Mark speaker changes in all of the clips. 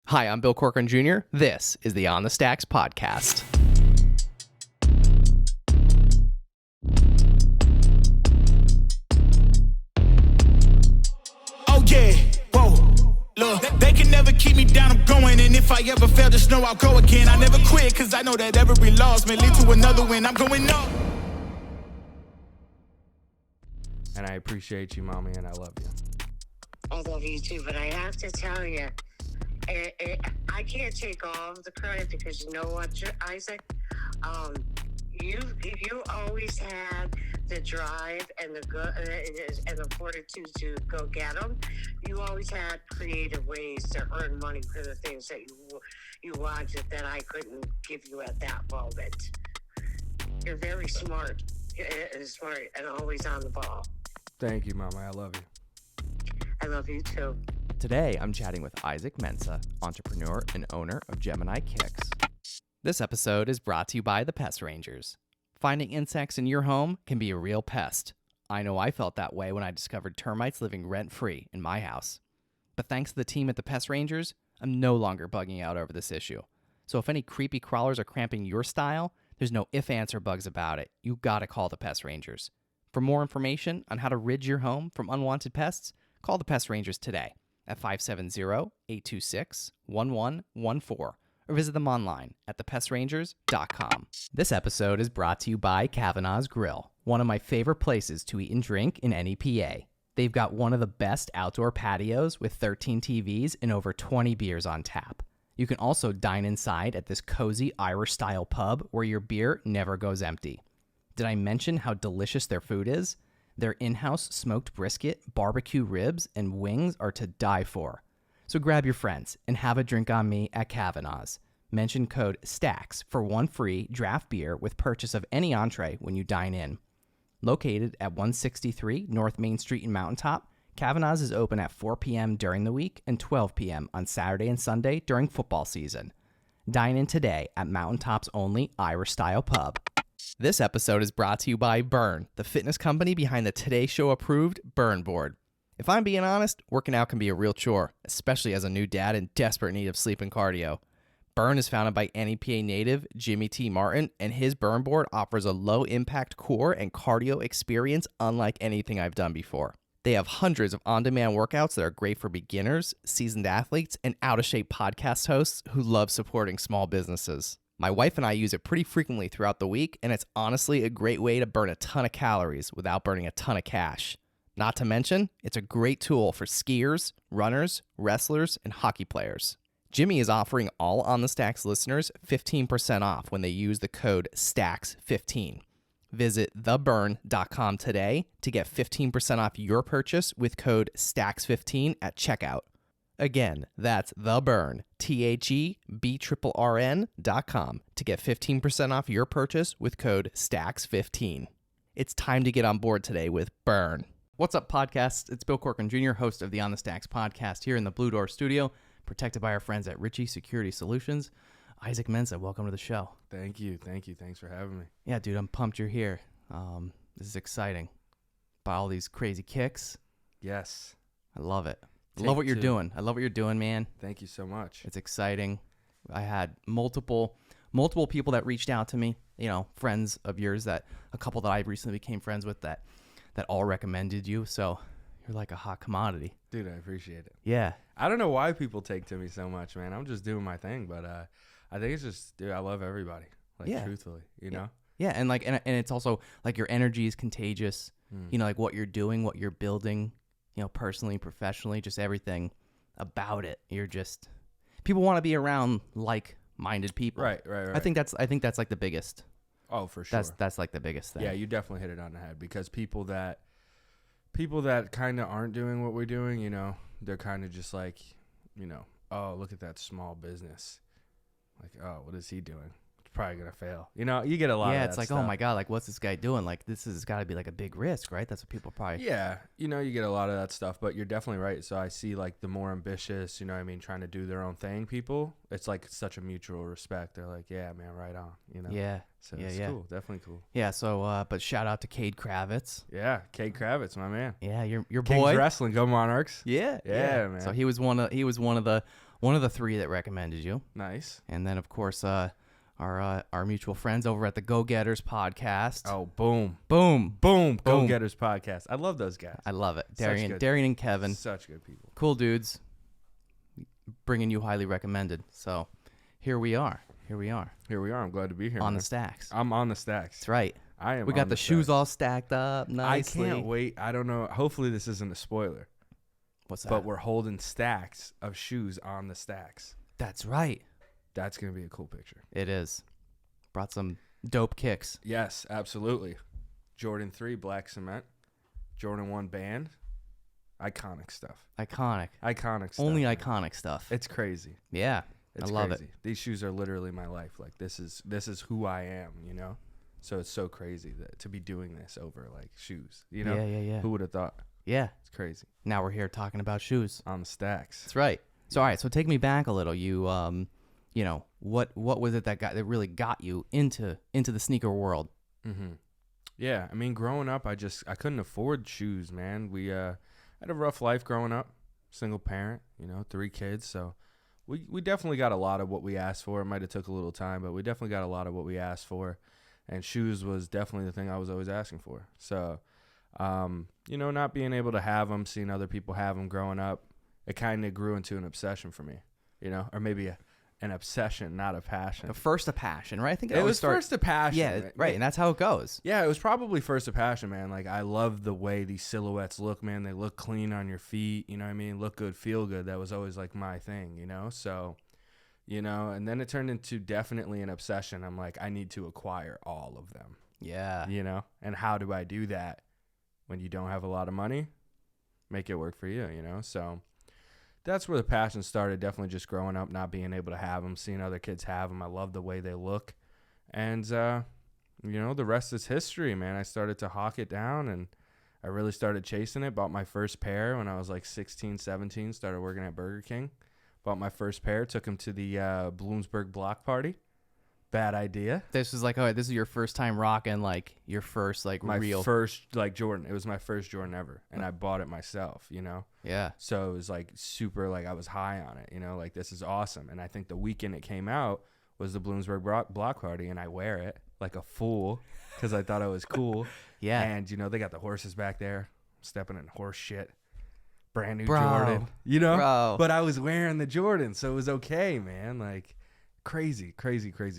Speaker 1: Hi, I'm Bill Corcoran Jr. This is the On the Stacks podcast.
Speaker 2: Oh yeah, whoa, look, they can never keep me down, I'm going, and if I ever fail, just know I'll go again. I never quit, cause I know that every loss may lead to another win. I'm going up.
Speaker 3: And I appreciate you, mommy, and I love you.
Speaker 4: I love you too, but I have to tell you, I can't take all of the credit because you know what, Isaac? You always had the drive and the fortitude to go get them. You always had creative ways to earn money for the things that you wanted that I couldn't give you at that moment. You're very smart and always on the ball.
Speaker 3: Thank you, mama. I love you.
Speaker 4: I love you too.
Speaker 1: Today, I'm chatting with Isaac Mensah, entrepreneur and owner of Gemini Kicks. This episode is brought to you by the Pest Rangers. Finding insects in your home can be a real pest. I know I felt that way when I discovered termites living rent-free in my house. But thanks to the team at the Pest Rangers, I'm no longer bugging out over this issue. So if any creepy crawlers are cramping your style, there's no ifs, ands, or bugs about it. You gotta call the Pest Rangers. For more information on how to rid your home from unwanted pests, call the Pest Rangers today at 570-826-1114 or visit them online at thepestrangers.com. This episode is brought to you by Cavanaugh's Grill, one of my favorite places to eat and drink in any PA. They've got one of the best outdoor patios with 13 TVs and over 20 beers on tap. You can also dine inside at this cozy Irish-style pub where your beer never goes empty. Did I mention how delicious their food is? Their in-house smoked brisket, barbecue ribs, and wings are to die for. So grab your friends and have a drink on me at Cavanaugh's. Mention code STACKS for one free draft beer with purchase of any entree when you dine in. Located at 163 North Main Street in Mountaintop, Cavanaugh's is open at 4 p.m. during the week and 12 p.m. on Saturday and Sunday during football season. Dine in today at Mountaintop's only Irish-style pub. This episode is brought to you by Brrrn, the fitness company behind the Today Show approved Brrrn board. If I'm being honest, working out can be a real chore, especially as a new dad in desperate need of sleep and cardio. Brrrn is founded by NEPA native Jimmy T. Martin, and his Brrrn board offers a low-impact core and cardio experience unlike anything I've done before. They have hundreds of on-demand workouts that are great for beginners, seasoned athletes, and out-of-shape podcast hosts who love supporting small businesses. My wife and I use it pretty frequently throughout the week, and it's honestly a great way to burn a ton of calories without burning a ton of cash. Not to mention, it's a great tool for skiers, runners, wrestlers, and hockey players. Jimmy is offering all On The Stacks listeners 15% off when they use the code STACKS15. Visit thebrrrn.com today to get 15% off your purchase with code STACKS15 at checkout. Again, that's thebrrrn, THEBRRN.com to get 15% off your purchase with code STACKS15. It's time to get on board today with Brrrn. What's up, podcast? It's Bill Corcoran Jr., host of the On the Stacks podcast here in the Blue Door studio, protected by our friends at Ritchie Security Solutions. Isaac Mensah, welcome to the show.
Speaker 3: Thank you. Thanks for having me.
Speaker 1: Yeah, dude, I'm pumped you're here. This is exciting. By all these crazy kicks.
Speaker 3: Yes.
Speaker 1: I love it. I love what you're doing. I love what you're doing, man.
Speaker 3: Thank you so much.
Speaker 1: It's exciting. I had multiple people that reached out to me, friends of yours, that a couple that I recently became friends with that all recommended you. So you're like a hot commodity.
Speaker 3: Dude, I appreciate it.
Speaker 1: Yeah.
Speaker 3: I don't know why people take to me so much, man. I'm just doing my thing, but I think it's just, dude, I love everybody. Truthfully, you know?
Speaker 1: Yeah, and and it's also like your energy is contagious. Like what you're doing, what you're building, personally, professionally, just everything about it. People want to be around like-minded people.
Speaker 3: Right.
Speaker 1: I think that's like the biggest.
Speaker 3: Oh, for sure.
Speaker 1: That's like the biggest thing.
Speaker 3: Yeah, you definitely hit it on the head, because people that kind of aren't doing what we're doing, they're kind of just like, oh, look at that small business. Like, oh, what is he doing? It's probably going to fail. You get a lot of that.
Speaker 1: Yeah, it's like,
Speaker 3: stuff.
Speaker 1: Oh my God, like, what's this guy doing? Like, this has got to be like a big risk, right? That's what people probably.
Speaker 3: Yeah, you get a lot of that stuff, but you're definitely right. So I see like the more ambitious, trying to do their own thing people, it's like such a mutual respect. They're like, yeah, man, right on,
Speaker 1: Yeah.
Speaker 3: So it's cool, definitely cool.
Speaker 1: Yeah, so, but shout out to Cade Kravitz.
Speaker 3: Yeah, Cade Kravitz, my man.
Speaker 1: Yeah, your
Speaker 3: Kings
Speaker 1: boy.
Speaker 3: Wrestling, go Monarchs.
Speaker 1: Yeah,
Speaker 3: man.
Speaker 1: So he was one of the one of the 3 that recommended you.
Speaker 3: Nice.
Speaker 1: And then, of course, our mutual friends over at the Go Getters podcast.
Speaker 3: Oh, boom.
Speaker 1: Boom.
Speaker 3: Boom. Go Getters podcast. I love those guys.
Speaker 1: I love it.
Speaker 3: Such
Speaker 1: Darian and Kevin.
Speaker 3: Such good people.
Speaker 1: Cool dudes. Bringing you highly recommended. So here we are.
Speaker 3: Here we are. I'm glad to be here.
Speaker 1: On
Speaker 3: man.
Speaker 1: the stacks.
Speaker 3: I'm on the stacks.
Speaker 1: That's right.
Speaker 3: I am.
Speaker 1: We got
Speaker 3: on
Speaker 1: the shoes
Speaker 3: stacks.
Speaker 1: all stacked up nicely.
Speaker 3: I can't wait. I don't know. Hopefully this isn't a spoiler.
Speaker 1: What's that?
Speaker 3: But we're holding stacks of shoes on the stacks.
Speaker 1: That's right.
Speaker 3: That's going to be a cool picture.
Speaker 1: It is. Brought some dope kicks.
Speaker 3: Yes, absolutely. Jordan 3 black cement. Jordan 1 band. Iconic stuff.
Speaker 1: Iconic.
Speaker 3: Iconic stuff.
Speaker 1: Only
Speaker 3: man.
Speaker 1: iconic stuff.
Speaker 3: It's crazy.
Speaker 1: Yeah.
Speaker 3: It's
Speaker 1: I love
Speaker 3: crazy.
Speaker 1: it.
Speaker 3: These shoes are literally my life. Like this is who I am, you know? So it's so crazy that to be doing this over like shoes, you know?
Speaker 1: Yeah.
Speaker 3: Who would have thought?
Speaker 1: Yeah.
Speaker 3: It's crazy.
Speaker 1: Now we're here talking about shoes.
Speaker 3: On the stacks.
Speaker 1: That's right. So all right, so take me back a little. You you know, what was it that really got you into the sneaker world?
Speaker 3: Mm-hmm. Yeah, I mean, growing up, I couldn't afford shoes, man. We had a rough life growing up, single parent, 3 kids, so we definitely got a lot of what we asked for. It might have took a little time, but we definitely got a lot of what we asked for, and shoes was definitely the thing I was always asking for. So, not being able to have them, seeing other people have them growing up, it kind of grew into an obsession for me, or maybe an obsession, not a passion.
Speaker 1: First a passion, right? I think
Speaker 3: it was first a passion.
Speaker 1: Yeah, right, and that's how it goes.
Speaker 3: Yeah, it was probably first a passion, man. Like, I love the way these silhouettes look, man. They look clean on your feet, you know what I mean? Look good, feel good. That was always, like, my thing, So, and then it turned into definitely an obsession. I'm like, I need to acquire all of them.
Speaker 1: Yeah.
Speaker 3: And how do I do that when you don't have a lot of money? Make it work for you, So that's where the passion started, definitely just growing up, not being able to have them, seeing other kids have them. I love the way they look. And, the rest is history, man. I started to hawk it down, and I really started chasing it. Bought my first pair when I was like 16, 17, started working at Burger King. Bought my first pair, took them to the Bloomsburg block party. Bad idea.
Speaker 1: This was like, oh, this is your first time rocking, like, your first, like,
Speaker 3: my
Speaker 1: real.
Speaker 3: first, like, Jordan. It was my first Jordan ever, and I bought it myself,
Speaker 1: Yeah.
Speaker 3: So it was, like, super, like, I was high on it, like, this is awesome. And I think the weekend it came out was the Bloomsburg block party, and I wear it like a fool because I thought it was cool.
Speaker 1: Yeah.
Speaker 3: And, they got the horses back there, stepping in horse shit. Brand new
Speaker 1: Bro.
Speaker 3: Jordan,
Speaker 1: Bro.
Speaker 3: But I was wearing the Jordan, so it was okay, man. Like, crazy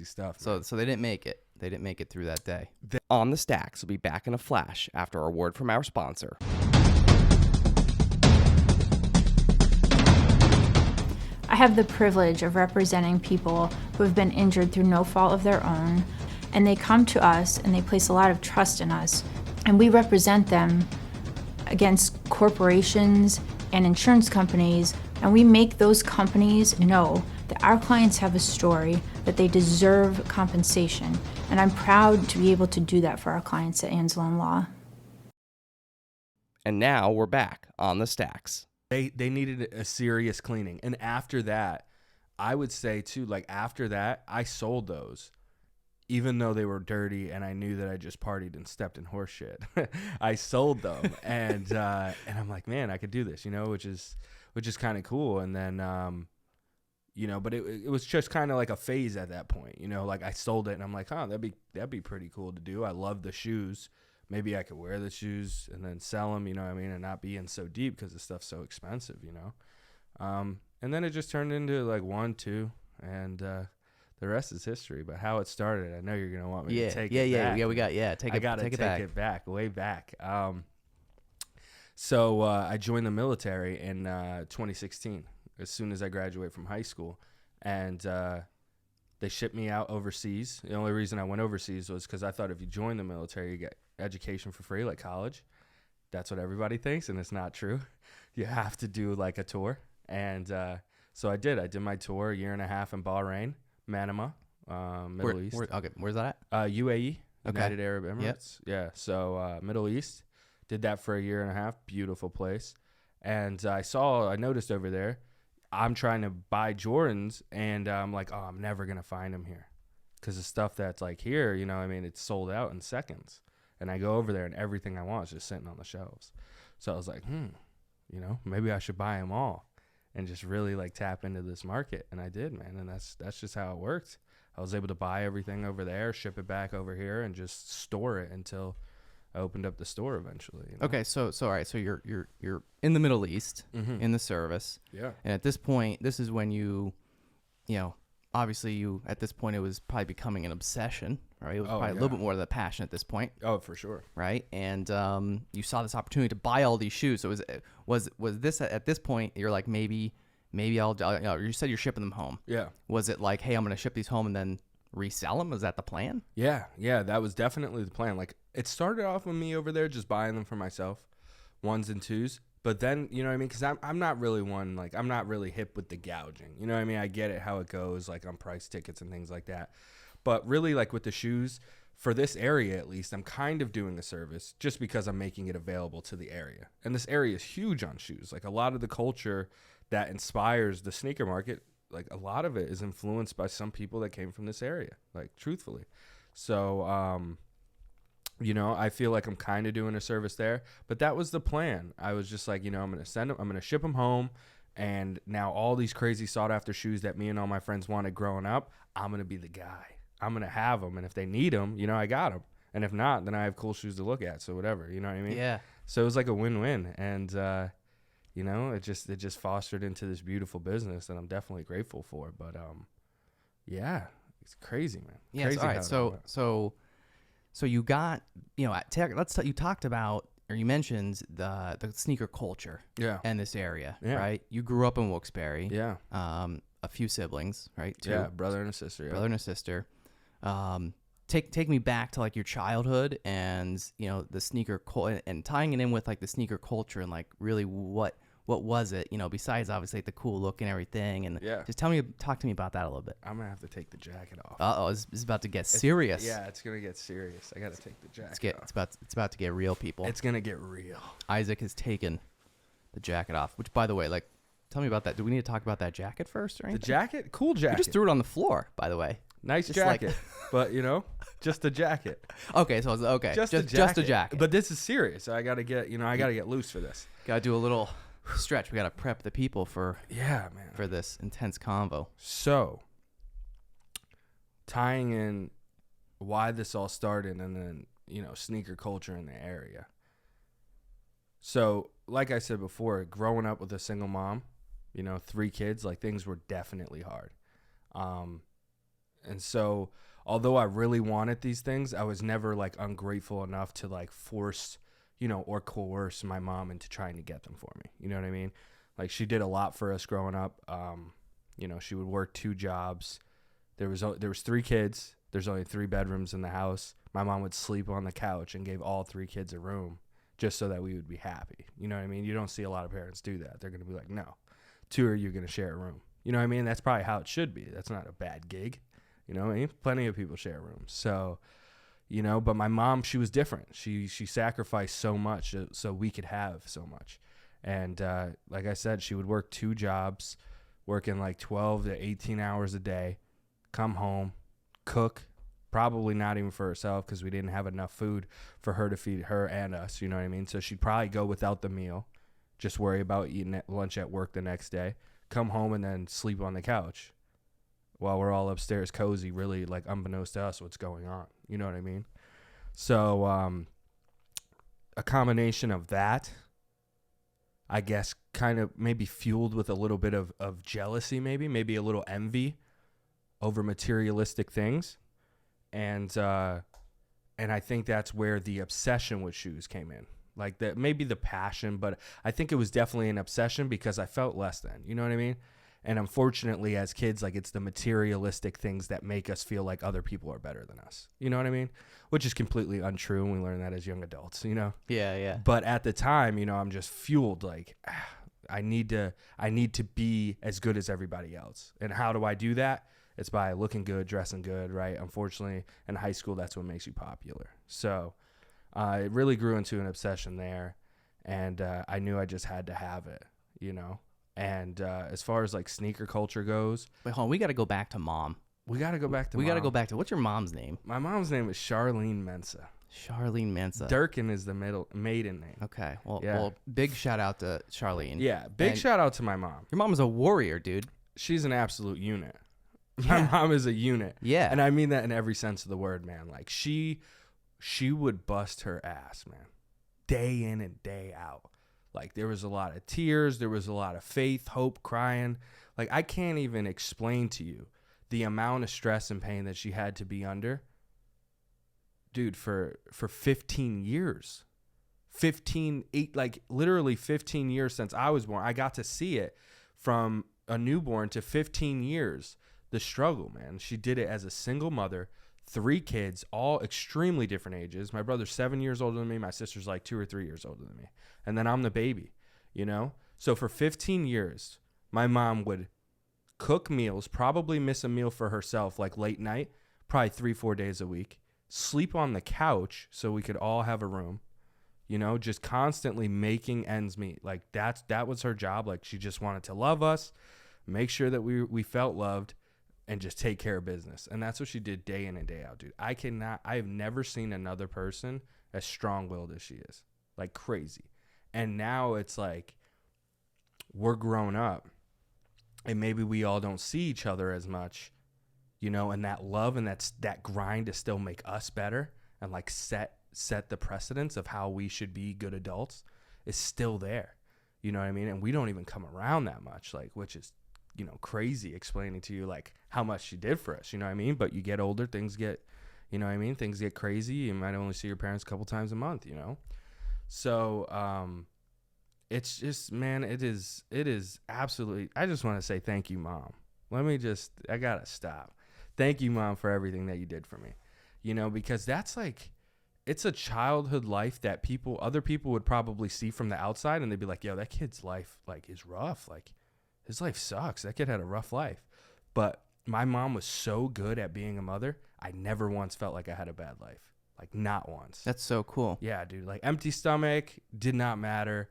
Speaker 3: stuff.
Speaker 1: So they didn't make it. They didn't make it through that day.
Speaker 5: On the Stacks will be back in a flash after a word from our sponsor.
Speaker 6: I have the privilege of representing people who have been injured through no fault of their own, and they come to us and they place a lot of trust in us, and we represent them against corporations and insurance companies, and we make those companies know that our clients have a story, that they deserve compensation, and I'm proud to be able to do that for our clients at Ansel & Law.
Speaker 5: And now we're back on the Stacks.
Speaker 3: They needed a serious cleaning. And after that, I would say too, like after that, I sold those. Even though they were dirty and I knew that I just partied and stepped in horse shit. I sold them and I'm like, man, I could do this, which is kind of cool. And then but it was just kind of like a phase at that point, like I sold it and I'm like, that'd be pretty cool to do. I love the shoes. Maybe I could wear the shoes and then sell them, and not be in so deep because the stuff's so expensive, and then it just turned into like 1, 2, and the rest is history. But how it started, I know you're gonna want me to take it back.
Speaker 1: Take it back.
Speaker 3: Way back. So I joined the military in 2016 as soon as I graduated from high school, and they shipped me out overseas. The only reason I went overseas was because I thought if you join the military, you get education for free, like college. That's what everybody thinks, and it's not true. You have to do like a tour. And so I did. I did my tour, 1.5 years in Bahrain, Manama, Middle East.
Speaker 1: Where's that at?
Speaker 3: UAE,
Speaker 1: Okay.
Speaker 3: United Arab Emirates. Yep. Yeah, so Middle East. Did that for 1.5 years. Beautiful place. And I noticed over there, I'm trying to buy Jordans, and I'm like, oh, I'm never going to find them here. Because the stuff that's like here, it's sold out in seconds. And I go over there, and everything I want is just sitting on the shelves. So I was like, maybe I should buy them all. and just really like tap into this market. And I did, man. And that's just how it worked. I was able to buy everything over there, ship it back over here, and just store it until I opened up the store eventually. You know?
Speaker 1: Okay, so all right, so you're in the Middle East in the service.
Speaker 3: Yeah.
Speaker 1: And at this point, this is when you know, obviously you at this point it was probably becoming an obsession, right? It was probably a little bit more of the passion at this point.
Speaker 3: Oh, for sure.
Speaker 1: Right? And you saw this opportunity to buy all these shoes. So was this at this point you're like maybe I'll you know, you said you're shipping them home.
Speaker 3: Yeah.
Speaker 1: Was it like, hey, I'm going to ship these home and then resell them? Was that the plan?
Speaker 3: Yeah, that was definitely the plan. Like, it started off with me over there just buying them for myself, 1s and 2s. But then, you know what I mean? Because I'm not really one, like, I'm not really hip with the gouging. You know what I mean? I get it, how it goes, like, on price tickets and things like that. But really, like, with the shoes, for this area at least, I'm kind of doing a service just because I'm making it available to the area. And this area is huge on shoes. Like, a lot of the culture that inspires the sneaker market, like, a lot of it is influenced by some people that came from this area, like, truthfully. So, you know, I feel like I'm kind of doing a service there, but that was the plan. I was just like, you know, I'm going to ship them home. And now all these crazy sought after shoes that me and all my friends wanted growing up, I'm going to be the guy. I'm going to have them. And if they need them, you know, I got them. And if not, then I have cool shoes to look at. So whatever, you know what I mean?
Speaker 1: Yeah.
Speaker 3: So it was like a win-win. And, you know, it just fostered into this beautiful business that I'm definitely grateful for. But, yeah, it's crazy, man.
Speaker 1: Yeah.
Speaker 3: Crazy
Speaker 1: All right. So you got, you know, you talked about, or you mentioned the sneaker culture.
Speaker 3: Yeah.
Speaker 1: In this area,
Speaker 3: Yeah.
Speaker 1: right? You grew up in Wilkes-Barre.
Speaker 3: Yeah.
Speaker 1: A few siblings, right? Two.
Speaker 3: Yeah, brother and a sister. Yeah.
Speaker 1: Brother and a sister. Take me back to like your childhood and, you know, the sneaker and tying it in with like the sneaker culture and like really what was it, you know, besides obviously like, the cool look and everything. And
Speaker 3: Yeah.
Speaker 1: just talk to me about that a little bit.
Speaker 3: I'm going to have to take the jacket off.
Speaker 1: Uh-oh, it's about to get serious.
Speaker 3: Yeah, it's going to get serious. I got to take the jacket off.
Speaker 1: It's about to get real, people.
Speaker 3: It's going to get real.
Speaker 1: Isaac has taken the jacket off, which, by the way, like, tell me about that. Do we need to talk about that jacket first or anything?
Speaker 3: The jacket? Cool jacket.
Speaker 1: You just threw it on the floor, by the way.
Speaker 3: Nice
Speaker 1: just
Speaker 3: jacket. But, you know, just a jacket.
Speaker 1: Okay, so okay.
Speaker 3: Just a jacket. But this is serious. So I got to get loose for this.
Speaker 1: Got to do a little stretch. We got to prep the people for
Speaker 3: man,
Speaker 1: for this intense convo.
Speaker 3: So, tying in why this all started and then, you know, sneaker culture in the area. So, like I said before, growing up with a single mom, you know, 3 kids, like things were definitely hard. And so, although I really wanted these things, I was never like ungrateful enough to like force, you know, or coerce my mom into trying to get them for me. You know what I mean? Like, she did a lot for us growing up. You know, she would work 2 jobs. There was 3 kids. There's only 3 bedrooms in the house. My mom would sleep on the couch and gave all 3 kids a room just so that we would be happy. You know what I mean? You don't see a lot of parents do that. They're going to be like, no, 2 of you are going to share a room. You know what I mean? That's probably how it should be. That's not a bad gig. You know what I mean? Plenty of people share rooms. So, you know, but my mom, she was different. She sacrificed so much so we could have so much. And like I said, she would work 2 jobs, working like 12 to 18 hours a day, come home, cook, probably not even for herself because we didn't have enough food for her to feed her and us. You know what I mean? So she'd probably go without the meal, just worry about eating at lunch at work the next day, come home and then sleep on the couch while we're all upstairs cozy, really like unbeknownst to us what's going on. You know what I mean? So a combination of that, I guess, kind of maybe fueled with a little bit of jealousy, maybe a little envy over materialistic things. And I think that's where the obsession with shoes came in. Like that, maybe the passion, but I think it was definitely an obsession because I felt less than, you know what I mean? And unfortunately, as kids, like it's the materialistic things that make us feel like other people are better than us. You know what I mean? Which is completely untrue, and we learn that as young adults, you know?
Speaker 1: Yeah.
Speaker 3: But at the time, you know, I'm just fueled like, I need to be as good as everybody else. And how do I do that? It's by looking good, dressing good, right? Unfortunately, in high school, that's what makes you popular. So it really grew into an obsession there, and I knew I just had to have it, you know? And as far as like sneaker culture goes,
Speaker 1: Wait, hold on. We got to go back to mom.
Speaker 3: we got to go back to
Speaker 1: We got to go back to, what's your mom's name?
Speaker 3: My mom's name is Charlene Mensah.
Speaker 1: Charlene Mensah.
Speaker 3: Durkin is the maiden name.
Speaker 1: Okay.
Speaker 3: Yeah.
Speaker 1: Well, big shout out to Charlene.
Speaker 3: Yeah, big
Speaker 1: And
Speaker 3: shout out to my mom.
Speaker 1: Your mom is a warrior, dude.
Speaker 3: She's an absolute unit. My mom is a unit.
Speaker 1: Yeah.
Speaker 3: And I mean that in every sense of the word, man. Like she would bust her ass, man. Day in and day out. Like there was a lot of tears, there was a lot of faith, hope, crying. Like I can't even explain to you the amount of stress and pain that she had to be under. Dude, for 15 years. Literally 15 years since I was born. I got to see it from a newborn to 15 years. The struggle, man. She did it as a single mother, 3 kids, all extremely different ages. My brother's 7 years older than me. My sister's like 2 or 3 years older than me. And then I'm the baby, you know? So for 15 years, my mom would cook meals, probably miss a meal for herself, like late night, probably 3-4 days a week, sleep on the couch so we could all have a room, you know, just constantly making ends meet. Like that was her job. Like she just wanted to love us, make sure that we felt loved, and just take care of business. And that's what she did day in and day out, dude. I have never seen another person as strong-willed as she is. Like crazy. And now it's like we're grown up and maybe we all don't see each other as much, you know, and that love and that grind to still make us better and like set the precedence of how we should be good adults is still there. You know what I mean? And we don't even come around that much, like, which is, you know, crazy explaining to you like how much she did for us, you know what I mean? But you get older, things get, you know what I mean? Things get crazy. You might only see your parents a couple times a month, you know? So, it's just, man, it is absolutely, I just want to say thank you, Mom. I gotta stop. Thank you, Mom, for everything that you did for me, you know, because that's like, it's a childhood life that other people would probably see from the outside and they'd be like, yo, that kid's life like is rough. Like his life sucks. That kid had a rough life. But my mom was so good at being a mother. I never once felt like I had a bad life. Like not once.
Speaker 1: That's so cool.
Speaker 3: Yeah, dude. Like empty stomach did not matter.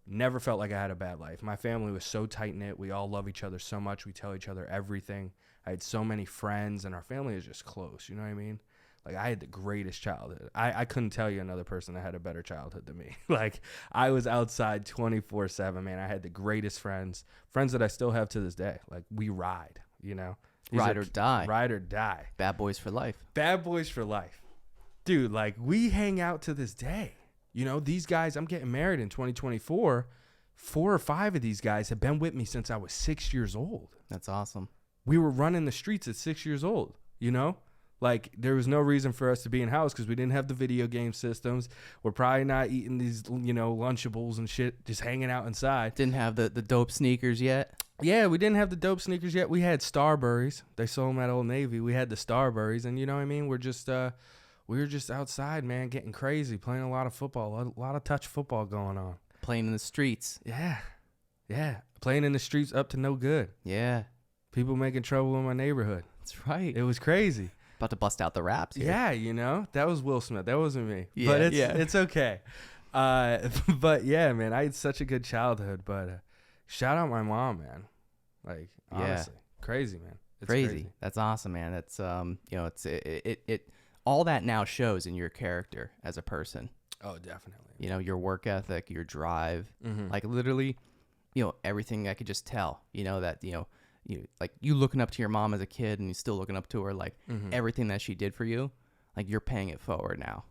Speaker 3: Never felt like I had a bad life. My family was so tight knit. We all love each other so much. We tell each other everything. I had so many friends and our family is just close. You know what I mean? Like I had the greatest childhood. I couldn't tell you another person that had a better childhood than me. Like I was outside 24/7, man. I had the greatest friends that I still have to this day. Like we ride, you know,
Speaker 1: Ride or die.
Speaker 3: Ride or die.
Speaker 1: Bad boys for life.
Speaker 3: Bad boys for life. Dude, like we hang out to this day. You know, these guys, I'm getting married in 2024. 4 or 5 of these guys have been with me since I was 6 years old.
Speaker 1: That's awesome.
Speaker 3: We were running the streets at 6 years old, you know? Like, there was no reason for us to be in house because we didn't have the video game systems. We're probably not eating these, you know, Lunchables and shit, just hanging out inside.
Speaker 1: Didn't have the dope sneakers yet.
Speaker 3: Yeah, we didn't have the dope sneakers yet. We had Starburys. They sold them at Old Navy. We had the Starburys, and you know what I mean? We were just outside, man, getting crazy, playing a lot of football, a lot of touch football going on.
Speaker 1: Playing in the streets.
Speaker 3: Yeah. Playing in the streets up to no good.
Speaker 1: Yeah.
Speaker 3: People making trouble in my neighborhood.
Speaker 1: That's right.
Speaker 3: It was crazy.
Speaker 1: About to bust out the raps here.
Speaker 3: Yeah, you know, that was Will Smith. That wasn't me.
Speaker 1: Yeah,
Speaker 3: but
Speaker 1: yeah.
Speaker 3: It's okay. But yeah, man, I had such a good childhood. But shout out my mom, man. Like honestly, crazy, man. It's
Speaker 1: crazy. That's awesome, man. That's you know, it all that now shows in your character as a person.
Speaker 3: Oh, definitely.
Speaker 1: You know, your work ethic, your drive, like literally, you know, everything I could just tell. You know that you looking up to your mom as a kid and you still looking up to her, like everything that she did for you, like you're paying it forward now.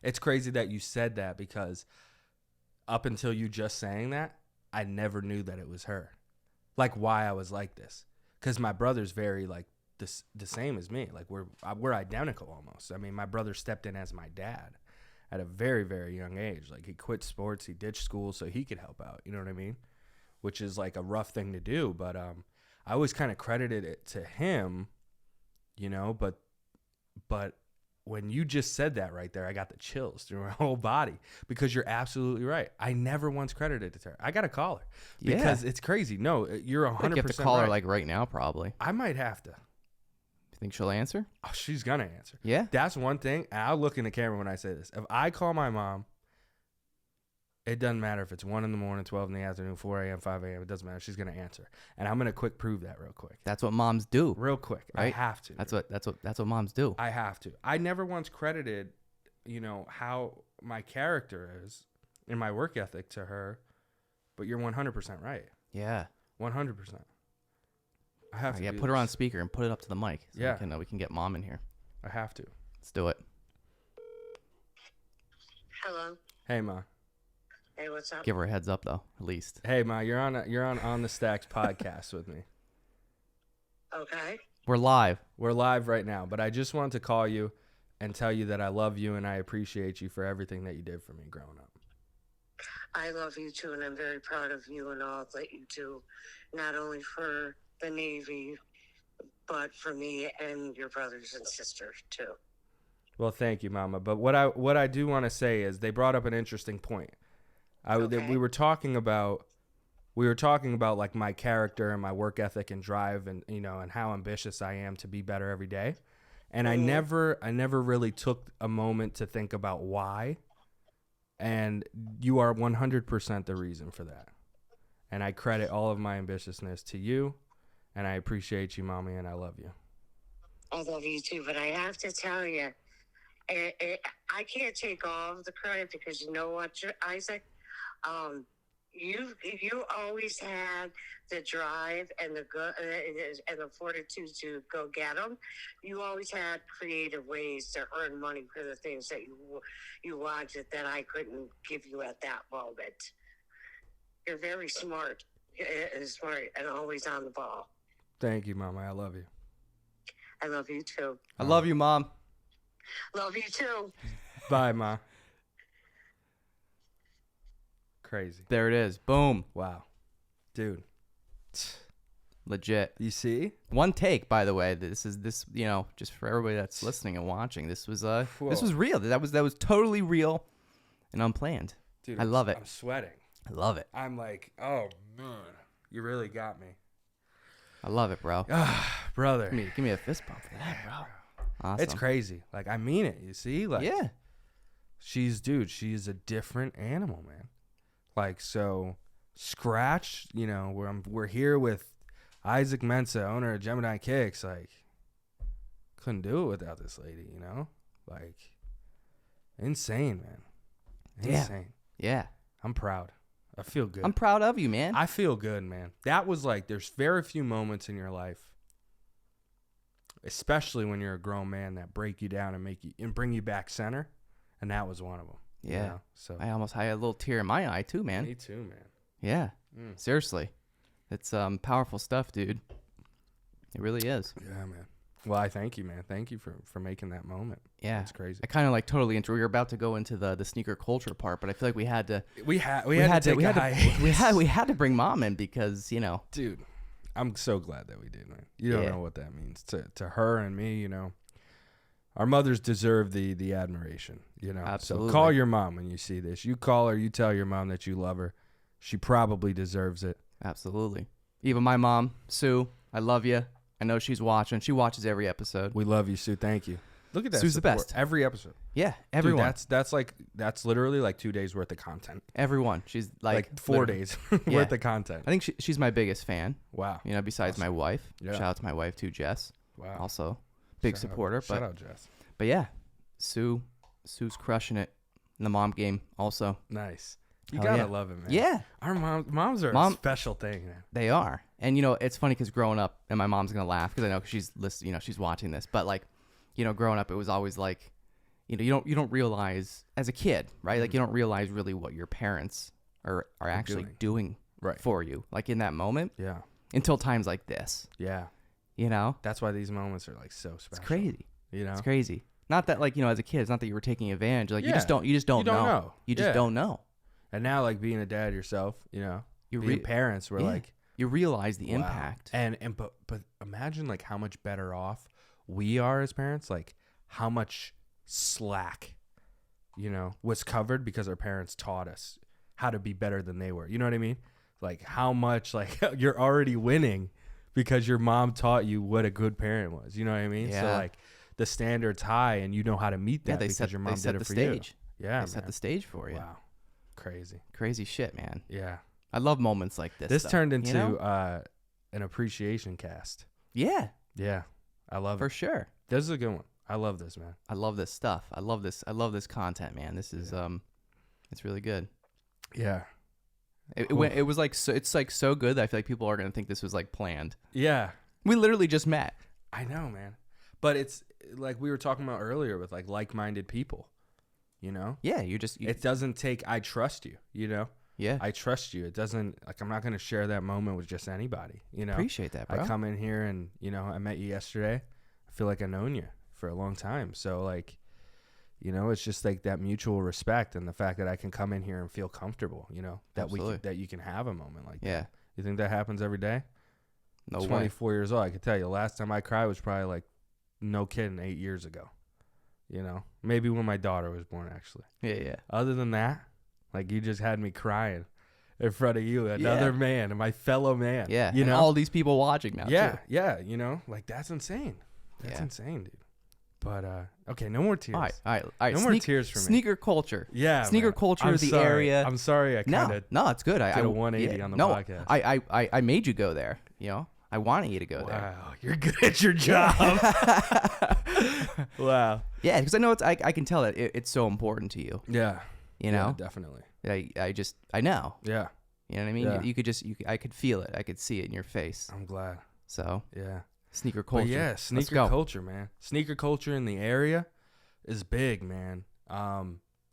Speaker 3: It's crazy that you said that because up until you just saying that, I never knew that it was her. Like why I was like this. Because my brother's very like the same as me. Like we're identical almost. I mean, my brother stepped in as my dad at a very, very young age. Like he quit sports, he ditched school so he could help out. You know what I mean? Which is like a rough thing to do. But I always kind of credited it to him, you know, but when you just said that right there, I got the chills through my whole body because you're absolutely right. I never once credited it to her. I got to call her because it's crazy. No, you're 100%
Speaker 1: You have to call her like right now, probably.
Speaker 3: I might have to.
Speaker 1: You think she'll answer?
Speaker 3: Oh, she's going to answer.
Speaker 1: Yeah.
Speaker 3: That's one thing. And I'll look in the camera when I say this. If I call my mom, it doesn't matter if it's 1 a.m, 12 p.m, 4 a.m, 5 a.m. It doesn't matter. She's going to answer. And I'm going to quick prove that real quick.
Speaker 1: That's what moms do.
Speaker 3: Real quick.
Speaker 1: Right?
Speaker 3: I have to.
Speaker 1: That's what moms do.
Speaker 3: I have to. I never once credited you know, how my character is and my work ethic to her, but you're 100% right.
Speaker 1: Yeah.
Speaker 3: 100%. I have to.
Speaker 1: Yeah,
Speaker 3: do
Speaker 1: put her on
Speaker 3: this.
Speaker 1: speaker and put it up to the mic. So
Speaker 3: Yeah.
Speaker 1: we can get Mom in here.
Speaker 3: I have to.
Speaker 1: Let's do it.
Speaker 4: Hello.
Speaker 3: Hey, Ma.
Speaker 4: Hey, what's up?
Speaker 1: Give her a heads up, though, at least.
Speaker 3: Hey, Ma, you're on OnTheStacks podcast with me.
Speaker 4: Okay.
Speaker 1: We're live.
Speaker 3: We're live right now, but I just wanted to call you and tell you that I love you and I appreciate you for everything that you did for me growing up.
Speaker 4: I love you too, and I'm very proud of you and all that you do, not only for the Navy, but for me and your brothers and sisters too.
Speaker 3: Well, thank you, Mama. But what I do want to say is they brought up an interesting point. We were talking about like my character and my work ethic and drive and and how ambitious I am to be better every day. And I never really took a moment to think about why. And you are 100% the reason for that. And I credit all of my ambitiousness to you. And I appreciate you, Mommy, and I love you.
Speaker 4: I love you too, but I have to tell you, I can't take all of the credit because you know what, Isaac? You always had the drive and the fortitude to go get them. You always had creative ways to earn money for the things that you wanted that I couldn't give you at that moment. You're very smart and always on the ball.
Speaker 3: Thank you, Mama. I love you.
Speaker 4: I love you too.
Speaker 1: I love you, Mom.
Speaker 4: Love you too.
Speaker 3: Bye, Ma. Crazy.
Speaker 1: There it is. Boom.
Speaker 3: Wow. Dude.
Speaker 1: Legit.
Speaker 3: You see?
Speaker 1: One take, by the way. This just for everybody that's listening and watching. This was real. That was totally real and unplanned.
Speaker 3: Dude,
Speaker 1: I love it.
Speaker 3: I'm sweating.
Speaker 1: I love it.
Speaker 3: I'm like, oh man, you really got me.
Speaker 1: I love it, bro.
Speaker 3: Brother.
Speaker 1: Give me a fist bump for that, bro. Awesome.
Speaker 3: It's crazy. Like, I mean it. You see? Like,
Speaker 1: yeah.
Speaker 3: She's a different animal, man. Like, so Scratch, we're here with Isaac Mensah, owner of Gemini Kicks. Like, couldn't do it without this lady, Like, insane, man. Insane.
Speaker 1: Yeah.
Speaker 3: I'm proud. I feel good.
Speaker 1: I'm proud of you, man.
Speaker 3: I feel good, man. That was like, there's very few moments in your life, especially when you're a grown man, that break you down and bring you back center. And that was one of them.
Speaker 1: Yeah.
Speaker 3: So
Speaker 1: I almost had a little tear in my eye too, man.
Speaker 3: Me too, man.
Speaker 1: Yeah. Seriously. It's powerful stuff, dude. It really is.
Speaker 3: Yeah, man. Well, I thank you, man. Thank you for making that moment.
Speaker 1: Yeah.
Speaker 3: It's crazy.
Speaker 1: I kind of like totally we were about to go into the sneaker culture part, but I feel like we had to
Speaker 3: we had
Speaker 1: to bring Mom in because,
Speaker 3: Dude, I'm so glad that we did, man. You don't know what that means to her and me, Our mothers deserve the admiration,
Speaker 1: Absolutely.
Speaker 3: So call your mom when you see this. You call her, you tell your mom that you love her. She probably deserves it.
Speaker 1: Absolutely. Even my mom, Sue, I love you. I know she's watching. She watches every episode.
Speaker 3: We love you, Sue. Thank you. Look at that.
Speaker 1: Sue's
Speaker 3: support.
Speaker 1: the best.
Speaker 3: Every episode.
Speaker 1: Yeah, everyone.
Speaker 3: Dude, that's literally like 2 days worth of content.
Speaker 1: Everyone. She's like
Speaker 3: 4 days worth of content.
Speaker 1: I think she's my biggest fan.
Speaker 3: Wow.
Speaker 1: Besides my wife.
Speaker 3: Yeah.
Speaker 1: Shout out to my wife too, Jess.
Speaker 3: Wow.
Speaker 1: Also big supporter.
Speaker 3: Shout out, Jess.
Speaker 1: But yeah, Sue's crushing it in the mom game also.
Speaker 3: Nice. You
Speaker 1: Hell
Speaker 3: gotta
Speaker 1: yeah.
Speaker 3: love it, man.
Speaker 1: Yeah.
Speaker 3: Our moms are a special thing, man.
Speaker 1: They are. And, it's funny because growing up, and my mom's going to laugh because I know she's listening, she's watching this. But, like, growing up, it was always like, you don't realize as a kid, right? Like, you don't realize really what your parents are actually doing for you, like in that moment.
Speaker 3: Yeah.
Speaker 1: Until times like this.
Speaker 3: Yeah. That's why these moments are like so special.
Speaker 1: It's crazy.
Speaker 3: It's
Speaker 1: crazy. Not that like, as a kid, it's not that you were taking advantage. Like you just don't know. You just don't know.
Speaker 3: And now like being a dad yourself, being parents, we're like,
Speaker 1: you realize the
Speaker 3: wow.
Speaker 1: impact.
Speaker 3: But imagine like how much better off we are as parents, like how much slack, was covered because our parents taught us how to be better than they were. You know what I mean? Like how much like you're already winning because your mom taught you what a good parent was. You know what I mean?
Speaker 1: Yeah.
Speaker 3: So like the standard's high and you know how to meet that because your mom did it for you. Yeah.
Speaker 1: They set the stage for you.
Speaker 3: Wow. Crazy
Speaker 1: shit, man.
Speaker 3: Yeah.
Speaker 1: I love moments like this.
Speaker 3: This turned into an appreciation cast.
Speaker 1: Yeah.
Speaker 3: Yeah. I love it.
Speaker 1: For sure.
Speaker 3: This is a good one. I love this, man.
Speaker 1: I love this stuff. I love this content, man. This is it's really good.
Speaker 3: Yeah.
Speaker 1: It was like it's like so good that I feel like people are gonna think this was like planned.
Speaker 3: Yeah.
Speaker 1: We literally just met.
Speaker 3: I know, man. But it's like we were talking about earlier with like-minded people, you know?
Speaker 1: Yeah,
Speaker 3: it doesn't take I trust you, you know?
Speaker 1: Yeah.
Speaker 3: I trust you. It doesn't, like, I'm not going to share that moment with just anybody, you know?
Speaker 1: Appreciate that, bro.
Speaker 3: I come in here and, you know, I met you yesterday. I feel like I've known you for a long time. So, like, you know, it's just like that mutual respect and the fact that I can come in here and feel comfortable, you know, that that you can have a moment like that. You think that happens every day?
Speaker 1: No way.
Speaker 3: 24 years old. I could tell you, the last time I cried was probably like, no kidding, 8 years ago. You know, maybe when my daughter was born, actually.
Speaker 1: Yeah.
Speaker 3: Other than that, like, you just had me crying in front of you, another man, my fellow man.
Speaker 1: Yeah,
Speaker 3: you
Speaker 1: and
Speaker 3: know,
Speaker 1: all these people watching now.
Speaker 3: Yeah,
Speaker 1: too.
Speaker 3: yeah, you know, like, that's insane. That's insane, dude. But okay, no more tears.
Speaker 1: All right.
Speaker 3: No more tears for me.
Speaker 1: Sneaker culture.
Speaker 3: Yeah,
Speaker 1: sneaker culture of the area.
Speaker 3: I'm sorry. I kind of
Speaker 1: no, it's good. I
Speaker 3: did a 180 on the podcast.
Speaker 1: I made you go there. You know, I wanted you to go there.
Speaker 3: Wow, you're good at your job. Wow.
Speaker 1: Yeah, because I know I can tell that it's so important to you.
Speaker 3: Yeah.
Speaker 1: You know,
Speaker 3: yeah, definitely.
Speaker 1: I know.
Speaker 3: Yeah.
Speaker 1: You know what I mean?
Speaker 3: Yeah.
Speaker 1: I could feel it. I could see it in your face.
Speaker 3: I'm glad.
Speaker 1: So
Speaker 3: yeah,
Speaker 1: sneaker culture.
Speaker 3: But yeah, sneaker culture, man. Sneaker culture in the area is big, man.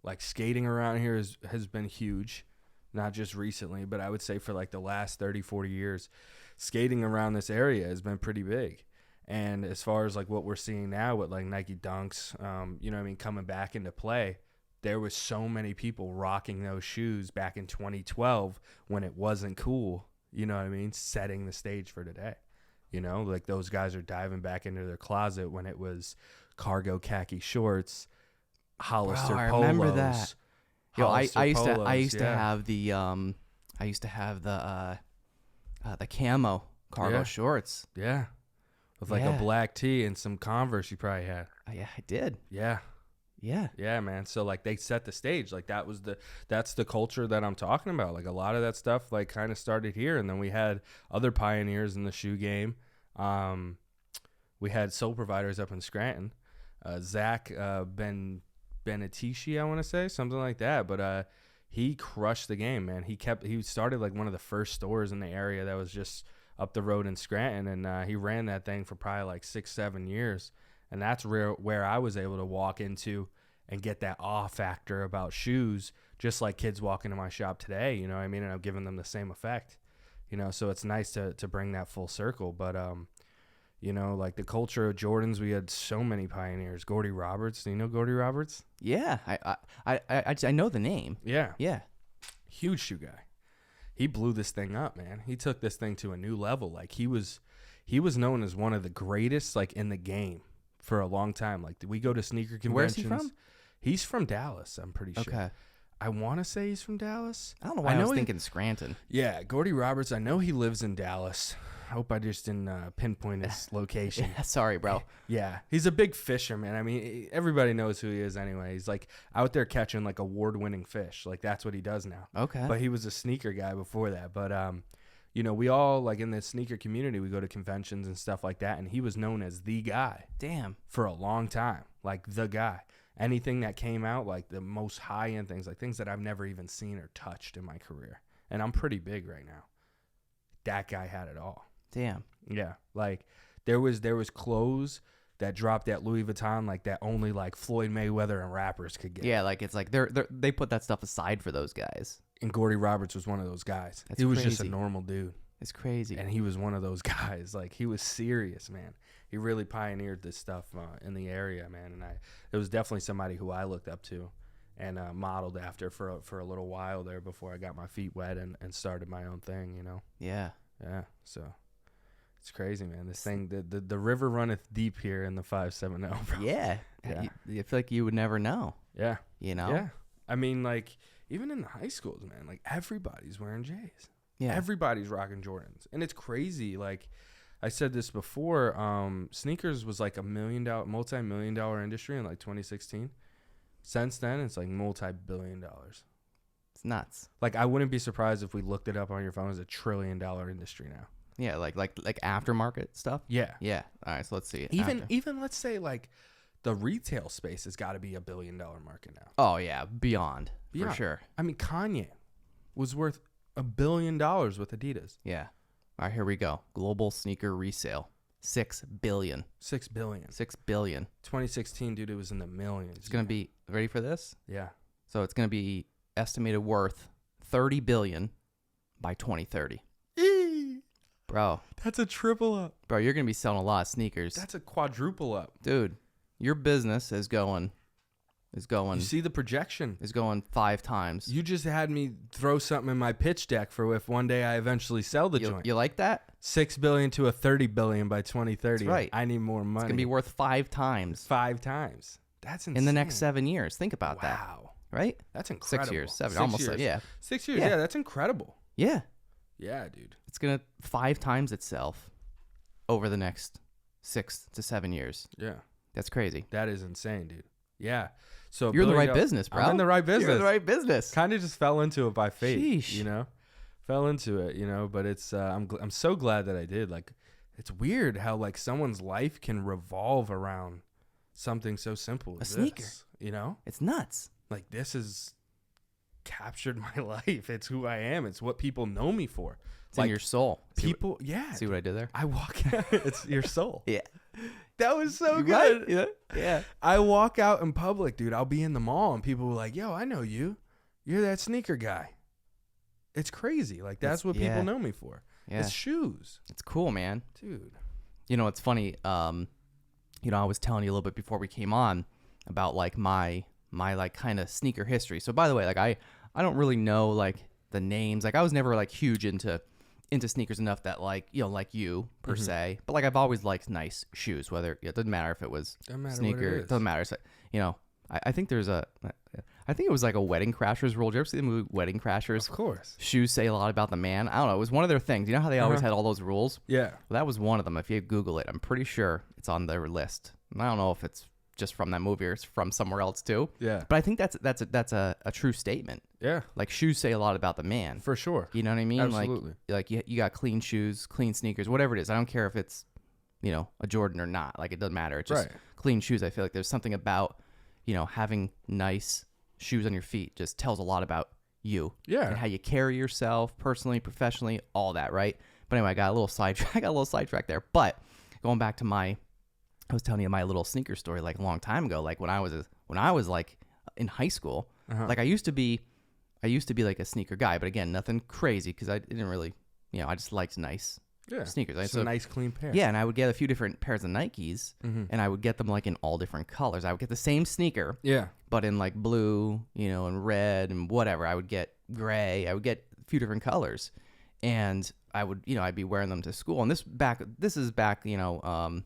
Speaker 3: Like, skating around here has been huge, not just recently, but I would say for like the last 30, 40 years, skating around this area has been pretty big. And as far as like what we're seeing now with like Nike Dunks, you know what I mean, coming back into play, there was so many people rocking those shoes back in 2012 when it wasn't cool, you know what I mean, setting the stage for today. You know, like, those guys are diving back into their closet when it was cargo khaki shorts, Hollister polos.
Speaker 1: I remember that. Yo, I used to have the camo cargo shorts.
Speaker 3: Yeah. With like a black tee and some Converse you probably had.
Speaker 1: Yeah, I did.
Speaker 3: Yeah. Yeah, man. So like, they set the stage. Like, that's the culture that I'm talking about. Like, a lot of that stuff like kind of started here, and then we had other pioneers in the shoe game. We had Soul Providers up in Scranton. Zach Benetici, I want to say, something like that. But he crushed the game, man. He started like one of the first stores in the area that was just up the road in Scranton, and he ran that thing for probably like 6-7 years. And that's where I was able to walk into and get that awe factor about shoes, just like kids walk into my shop today, you know what I mean? And I'm giving them the same effect, you know? So it's nice to bring that full circle. But, you know, like the culture of Jordans, we had so many pioneers. Gordy Roberts. Do you know Gordy Roberts?
Speaker 1: Yeah. I know the name.
Speaker 3: Yeah.
Speaker 1: Yeah.
Speaker 3: Huge shoe guy. He blew this thing up, man. He took this thing to a new level. Like, he was known as one of the greatest, like, in the game for a long time. Like, we go to sneaker conventions.
Speaker 1: Where's he from?
Speaker 3: He's from Dallas, I'm pretty sure.
Speaker 1: Okay.
Speaker 3: I want to say he's from Dallas.
Speaker 1: I don't know why I was thinking Scranton.
Speaker 3: Yeah, Gordy Roberts, I know he lives in Dallas. I hope I just didn't pinpoint his location.
Speaker 1: Sorry, bro.
Speaker 3: Yeah, he's a big fisherman. I mean, everybody knows who he is anyway. He's like out there catching like award-winning fish. Like, that's what he does now.
Speaker 1: Okay.
Speaker 3: But he was a sneaker guy before that. But you know, we all, like, in the sneaker community, we go to conventions and stuff like that, and he was known as the guy.
Speaker 1: Damn.
Speaker 3: For a long time, like the guy. Anything that came out, like the most high-end things, like things that I've never even seen or touched in my career. And I'm pretty big right now. That guy had it all.
Speaker 1: Damn.
Speaker 3: Yeah, like there was clothes that dropped at Louis Vuitton, like that only like Floyd Mayweather and rappers could get.
Speaker 1: Yeah, like it's like they put that stuff aside for those guys.
Speaker 3: And Gordy Roberts was one of those guys.
Speaker 1: That's
Speaker 3: he was
Speaker 1: crazy.
Speaker 3: just a normal dude.
Speaker 1: It's crazy.
Speaker 3: And he was one of those guys. Like, he was serious, man. He really pioneered this stuff in the area, man. And it was definitely somebody who I looked up to and modeled after for a little while there before I got my feet wet and started my own thing, you know?
Speaker 1: Yeah.
Speaker 3: Yeah. So it's crazy, man. This thing, the river runneth deep here in the 570, bro.
Speaker 1: Yeah.
Speaker 3: Yeah.
Speaker 1: I feel like you would never know.
Speaker 3: Yeah.
Speaker 1: You know?
Speaker 3: Yeah. I mean, like, even in the high schools, man, like, everybody's wearing J's.
Speaker 1: Yeah.
Speaker 3: Everybody's rocking Jordans. And it's crazy. Like, I said this before, sneakers was like multi-million dollar industry in like 2016. Since then, it's like multi-billion dollars.
Speaker 1: It's nuts.
Speaker 3: Like, I wouldn't be surprised if we looked it up on your phone as $1 trillion industry now.
Speaker 1: Yeah, like aftermarket stuff.
Speaker 3: Yeah.
Speaker 1: Yeah. All right, so let's see it.
Speaker 3: Even let's say like the retail space has got to be $1 billion market now.
Speaker 1: Oh yeah, beyond for sure.
Speaker 3: I mean, Kanye was worth $1 billion with Adidas.
Speaker 1: Yeah. All right, here we go. Global sneaker resale, $6 billion.
Speaker 3: 6 billion.
Speaker 1: 6 billion.
Speaker 3: 2016, dude, it was in the millions.
Speaker 1: It's gonna be ready for this.
Speaker 3: Yeah.
Speaker 1: So it's gonna be estimated worth $30 billion by 2030. Bro,
Speaker 3: That's a triple up.
Speaker 1: bro, you're gonna be selling a lot of sneakers.
Speaker 3: That's a quadruple up.
Speaker 1: Dude, your business is going
Speaker 3: You see the projection.
Speaker 1: is going 5 times.
Speaker 3: You just had me throw something in my pitch deck for if one day I eventually sell the joint.
Speaker 1: You like that?
Speaker 3: 6 billion to a 30 billion by 2030.
Speaker 1: That's right.
Speaker 3: I need more money.
Speaker 1: It's gonna be worth 5 times
Speaker 3: 5 times. That's insane.
Speaker 1: in the next 7 years. Think about that.
Speaker 3: Wow.
Speaker 1: Right?
Speaker 3: That's incredible.
Speaker 1: 6 years, 7,
Speaker 3: 6
Speaker 1: almost
Speaker 3: years.
Speaker 1: like, yeah.
Speaker 3: 6 years.
Speaker 1: Yeah.
Speaker 3: Yeah, that's incredible.
Speaker 1: Yeah.
Speaker 3: Yeah, dude.
Speaker 1: It's gonna 5 times itself over the next 6 to 7 years.
Speaker 3: Yeah.
Speaker 1: That's crazy.
Speaker 3: That is insane, dude. Yeah. So
Speaker 1: You're in the right
Speaker 3: $1 billion
Speaker 1: business, bro.
Speaker 3: I'm in the right business.
Speaker 1: You're in the right business.
Speaker 3: Kind of just fell into it by fate,
Speaker 1: Sheesh.
Speaker 3: you know? Fell into it, you know, but it's I'm so glad that I did. Like, it's weird how like someone's life can revolve around something so simple as
Speaker 1: A sneaker.
Speaker 3: this, you know?
Speaker 1: It's nuts.
Speaker 3: Like, this has captured my life. It's who I am. It's what people know me for.
Speaker 1: It's
Speaker 3: like
Speaker 1: in your soul.
Speaker 3: people, yeah.
Speaker 1: See what I did there?
Speaker 3: I walk out. It's your soul.
Speaker 1: Yeah.
Speaker 3: That was so
Speaker 1: You
Speaker 3: good.
Speaker 1: right? Yeah. Yeah.
Speaker 3: I walk out in public, dude. I'll be in the mall and people were like, yo, I know you. You're that sneaker guy. It's crazy. Like, that's what people know me for.
Speaker 1: Yeah.
Speaker 3: It's shoes.
Speaker 1: It's cool, man.
Speaker 3: Dude.
Speaker 1: You know, it's funny. You know, I was telling you a little bit before we came on about like my like kind of sneaker history. So by the way, like I don't really know like the names. Like I was never like huge into sneakers enough that like, you know, like you per se, but like I've always liked nice shoes, whether it doesn't matter if it was
Speaker 3: Doesn't matter
Speaker 1: sneaker,
Speaker 3: what it
Speaker 1: it
Speaker 3: is.
Speaker 1: doesn't matter. So, you know, I think there's I think it was like a Wedding Crashers rule. Did you ever see the movie Wedding Crashers?
Speaker 3: Of course.
Speaker 1: Shoes say a lot about the man. I don't know. It was one of their things. You know how they always had all those rules?
Speaker 3: Yeah.
Speaker 1: Well, that was one of them. If you Google it, I'm pretty sure it's on their list. And I don't know if it's just from that movie or it's from somewhere else too.
Speaker 3: Yeah.
Speaker 1: But I think that's a true statement.
Speaker 3: Yeah.
Speaker 1: Like shoes say a lot about the man.
Speaker 3: For sure.
Speaker 1: You know what I mean?
Speaker 3: Absolutely.
Speaker 1: Like you got clean shoes, clean sneakers, whatever it is. I don't care if it's, you know, a Jordan or not. Like it doesn't matter. It's just
Speaker 3: Right.
Speaker 1: clean shoes. I feel like there's something about, you know, having nice shoes on your feet just tells a lot about you.
Speaker 3: Yeah.
Speaker 1: And how you carry yourself personally, professionally, all that, right? But anyway, I got a little sidetracked there. But going back to I was telling you my little sneaker story like a long time ago. Like when I was like in high school, like I used to be like a sneaker guy, but again, nothing crazy because I didn't really, you know, I just liked nice sneakers.
Speaker 3: It's a nice clean pair.
Speaker 1: Yeah, and I would get a few different pairs of Nikes, and I would get them like in all different colors. I would get the same sneaker,
Speaker 3: Yeah.
Speaker 1: but in like blue, you know, and red and whatever. I would get gray. I would get a few different colors, and I would, you know, I'd be wearing them to school. And this is back, you know,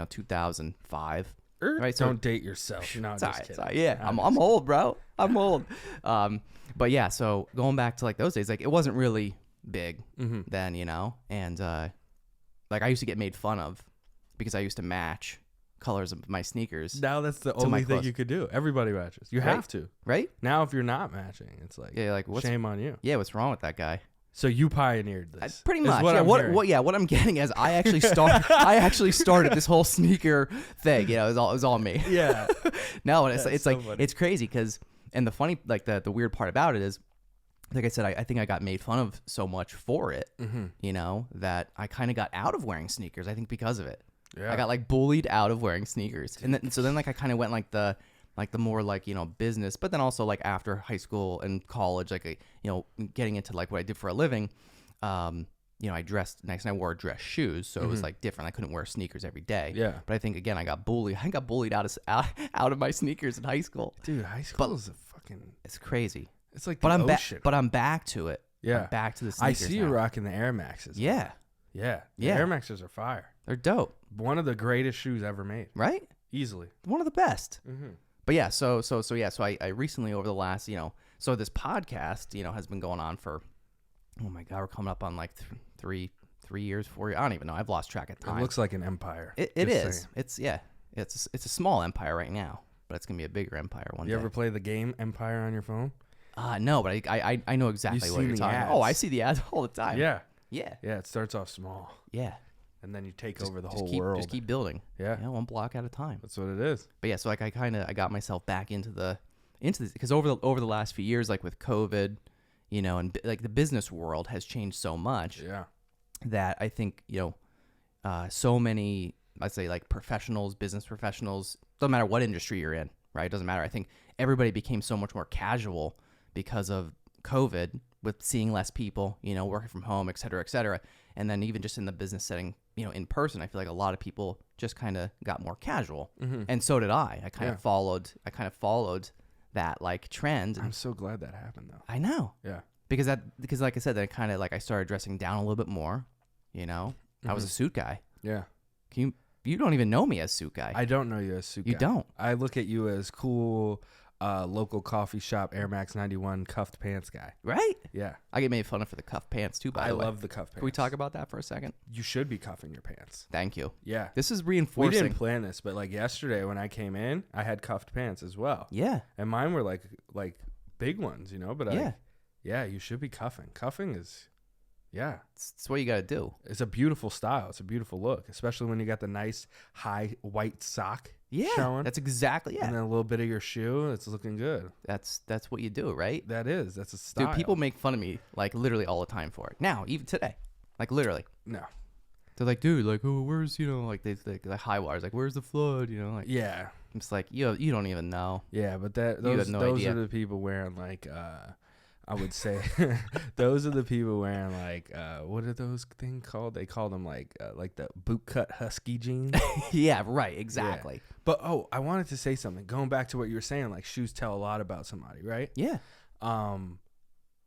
Speaker 1: 2005. Right, so
Speaker 3: Don't date yourself. No, just kidding.
Speaker 1: sorry. Yeah, I'm old, bro. I'm old. But yeah, so going back to like those days, like it wasn't really big then, you know, and like I used to get made fun of because I used to match colors of my sneakers.
Speaker 3: Now that's the
Speaker 1: my
Speaker 3: only thing
Speaker 1: clothes.
Speaker 3: you could do. Everybody matches. You
Speaker 1: Right.
Speaker 3: have to.
Speaker 1: Right?
Speaker 3: Now, if you're not matching, it's like,
Speaker 1: Yeah, like what's
Speaker 3: shame on you.
Speaker 1: Yeah, what's wrong with that guy?
Speaker 3: So you pioneered this.
Speaker 1: Pretty
Speaker 3: is
Speaker 1: much.
Speaker 3: What
Speaker 1: Yeah.
Speaker 3: I'm hearing.
Speaker 1: What I'm getting is I actually started this whole sneaker thing. You know, it was all me.
Speaker 3: Yeah.
Speaker 1: No, and it's
Speaker 3: That's
Speaker 1: like
Speaker 3: so funny.
Speaker 1: it's crazy because and the funny like the weird part about it is, like I said, I think I got made fun of so much for it, you know, that I kind of got out of wearing sneakers. I think because of it,
Speaker 3: Yeah.
Speaker 1: I got like bullied out of wearing sneakers, and then like I kind of went like the more like, you know, business, but then also like after high school and college, like you know, getting into like what I did for a living. You know, I dressed nice and I wore dress shoes, so it was like different. I couldn't wear sneakers every day.
Speaker 3: Yeah.
Speaker 1: But I think again, I got bullied out of my sneakers in high school.
Speaker 3: Dude, high school is a fucking.
Speaker 1: It's crazy.
Speaker 3: It's like
Speaker 1: But
Speaker 3: the
Speaker 1: I'm back.
Speaker 3: ocean.
Speaker 1: But I'm back to it.
Speaker 3: Yeah.
Speaker 1: I'm back to the
Speaker 3: I
Speaker 1: sneakers
Speaker 3: see you
Speaker 1: now.
Speaker 3: rocking the Air Maxes.
Speaker 1: Yeah,
Speaker 3: Yeah. The
Speaker 1: Yeah.
Speaker 3: Air Maxes are fire.
Speaker 1: they're dope,
Speaker 3: One of the greatest shoes ever made.
Speaker 1: right?
Speaker 3: Easily.
Speaker 1: One of the best. But yeah, so I recently over the last, you know, so this podcast, you know, has been going on for, oh my God, we're coming up on like 3 years, 4 years. I don't even know. I've lost track of time.
Speaker 3: It looks like an empire.
Speaker 1: It
Speaker 3: Just
Speaker 1: is.
Speaker 3: saying.
Speaker 1: It's a small empire right now, but it's gonna be a bigger empire one
Speaker 3: You
Speaker 1: day.
Speaker 3: ever play the game Empire on your phone?
Speaker 1: No, but I know exactly
Speaker 3: You've
Speaker 1: what
Speaker 3: seen
Speaker 1: you're
Speaker 3: the
Speaker 1: talking
Speaker 3: ads.
Speaker 1: about. Oh, I see the ads all the time.
Speaker 3: Yeah.
Speaker 1: Yeah.
Speaker 3: Yeah, it starts off small.
Speaker 1: Yeah.
Speaker 3: and then you take
Speaker 1: Just-
Speaker 3: over the
Speaker 1: just
Speaker 3: whole
Speaker 1: keep,
Speaker 3: world.
Speaker 1: Just keep building.
Speaker 3: Yeah.
Speaker 1: One block at a time.
Speaker 3: That's what it is.
Speaker 1: But yeah, so like I got myself back into this because over the last few years, like with COVID, you know, and like the business world has changed so much
Speaker 3: Yeah.
Speaker 1: that I think, you know, so many, I'd say like professionals, business professionals, doesn't matter what industry you're in, right? It doesn't matter. I think everybody became so much more casual because of COVID, with seeing less people, you know, working from home, et cetera, et cetera. And then even just in the business setting, you know, in person, I feel like a lot of people just kind of got more casual. And so did I. I kind of followed that like trend.
Speaker 3: I'm so glad that happened though.
Speaker 1: I know.
Speaker 3: Yeah.
Speaker 1: Because like I said, that kind of like I started dressing down a little bit more, you know. I was a suit guy.
Speaker 3: Yeah.
Speaker 1: You don't even know me as suit guy.
Speaker 3: I don't know you as suit guy.
Speaker 1: You don't.
Speaker 3: I look at you as cool local coffee shop Air Max 91 cuffed pants guy.
Speaker 1: Right?
Speaker 3: Yeah.
Speaker 1: I get made fun of for the cuff pants too, by the way.
Speaker 3: I love the cuff pants.
Speaker 1: Can we talk about that for a second?
Speaker 3: You should be cuffing your pants.
Speaker 1: Thank you.
Speaker 3: Yeah.
Speaker 1: This is
Speaker 3: We
Speaker 1: reinforcing.
Speaker 3: didn't plan this, but like yesterday when I came in, I had cuffed pants as well.
Speaker 1: Yeah.
Speaker 3: And mine were like big ones, you know, but
Speaker 1: Yeah.
Speaker 3: you should be cuffing. Cuffing is
Speaker 1: It's what you got to do.
Speaker 3: it's a beautiful style. It's a beautiful look, especially when you got the nice high white sock showing.
Speaker 1: That's exactly,
Speaker 3: And then a little bit of your shoe. It's looking good.
Speaker 1: That's what you do, right?
Speaker 3: That's a style.
Speaker 1: Dude, people make fun of me like literally all the time for it. Now, even today. Like literally.
Speaker 3: No.
Speaker 1: They're like, dude, like, oh, where's, you know, like they the high wires, like, where's the flood, you know, like,
Speaker 3: Yeah.
Speaker 1: I'm just like, you don't even know.
Speaker 3: Yeah, but those
Speaker 1: have no
Speaker 3: those
Speaker 1: idea.
Speaker 3: are the people wearing like I would say those are the people wearing like what are those things called? They call them like the bootcut husky jeans.
Speaker 1: Yeah, right, exactly.
Speaker 3: Yeah. But I wanted to say something. Going back to what you were saying, like shoes tell a lot about somebody, right?
Speaker 1: Yeah.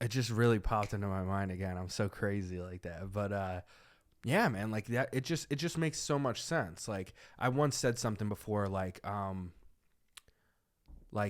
Speaker 3: It just really popped into my mind again. I'm so crazy like that. But yeah, man, like that it just makes so much sense. Like I once said something before like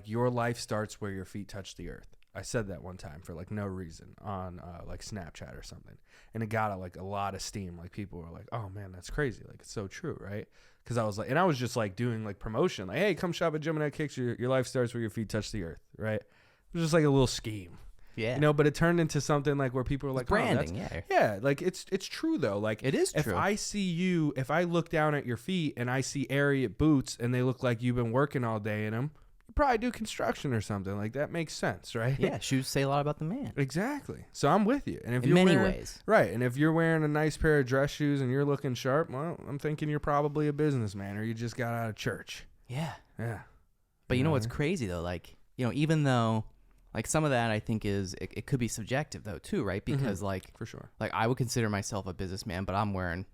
Speaker 3: your life starts where your feet touch the earth. I said that one time for like no reason on like Snapchat or something, and it got like a lot of steam. Like people were like, "Oh man, that's crazy! Like it's so true, right?" Because I was like, and I was just like doing like promotion, like, "Hey, come shop at Gemini Kicks. Your life starts where your feet touch the earth," right? It was just like a little scheme,
Speaker 1: Yeah.
Speaker 3: you know. But it turned into something like where people were like,
Speaker 1: branding,
Speaker 3: "Oh,
Speaker 1: yeah.
Speaker 3: yeah." Like it's true though. Like
Speaker 1: It is
Speaker 3: if
Speaker 1: true.
Speaker 3: I see you, if I look down at your feet and I see Ariat boots and they look like you've been working all day in them. Probably do construction or something like that. Makes sense, right?
Speaker 1: Yeah, shoes say a lot about the man.
Speaker 3: Exactly. So I'm with you. And if
Speaker 1: In
Speaker 3: you're
Speaker 1: many
Speaker 3: wearing,
Speaker 1: ways.
Speaker 3: right? And if you're wearing a nice pair of dress shoes and you're looking sharp, well, I'm thinking you're probably a businessman or you just got out of church.
Speaker 1: Yeah.
Speaker 3: Yeah.
Speaker 1: But you know what's crazy though? Like, you know, even though like some of that I think is it could be subjective though too, right? Because like
Speaker 3: For sure.
Speaker 1: like I would consider myself a businessman, but I'm wearing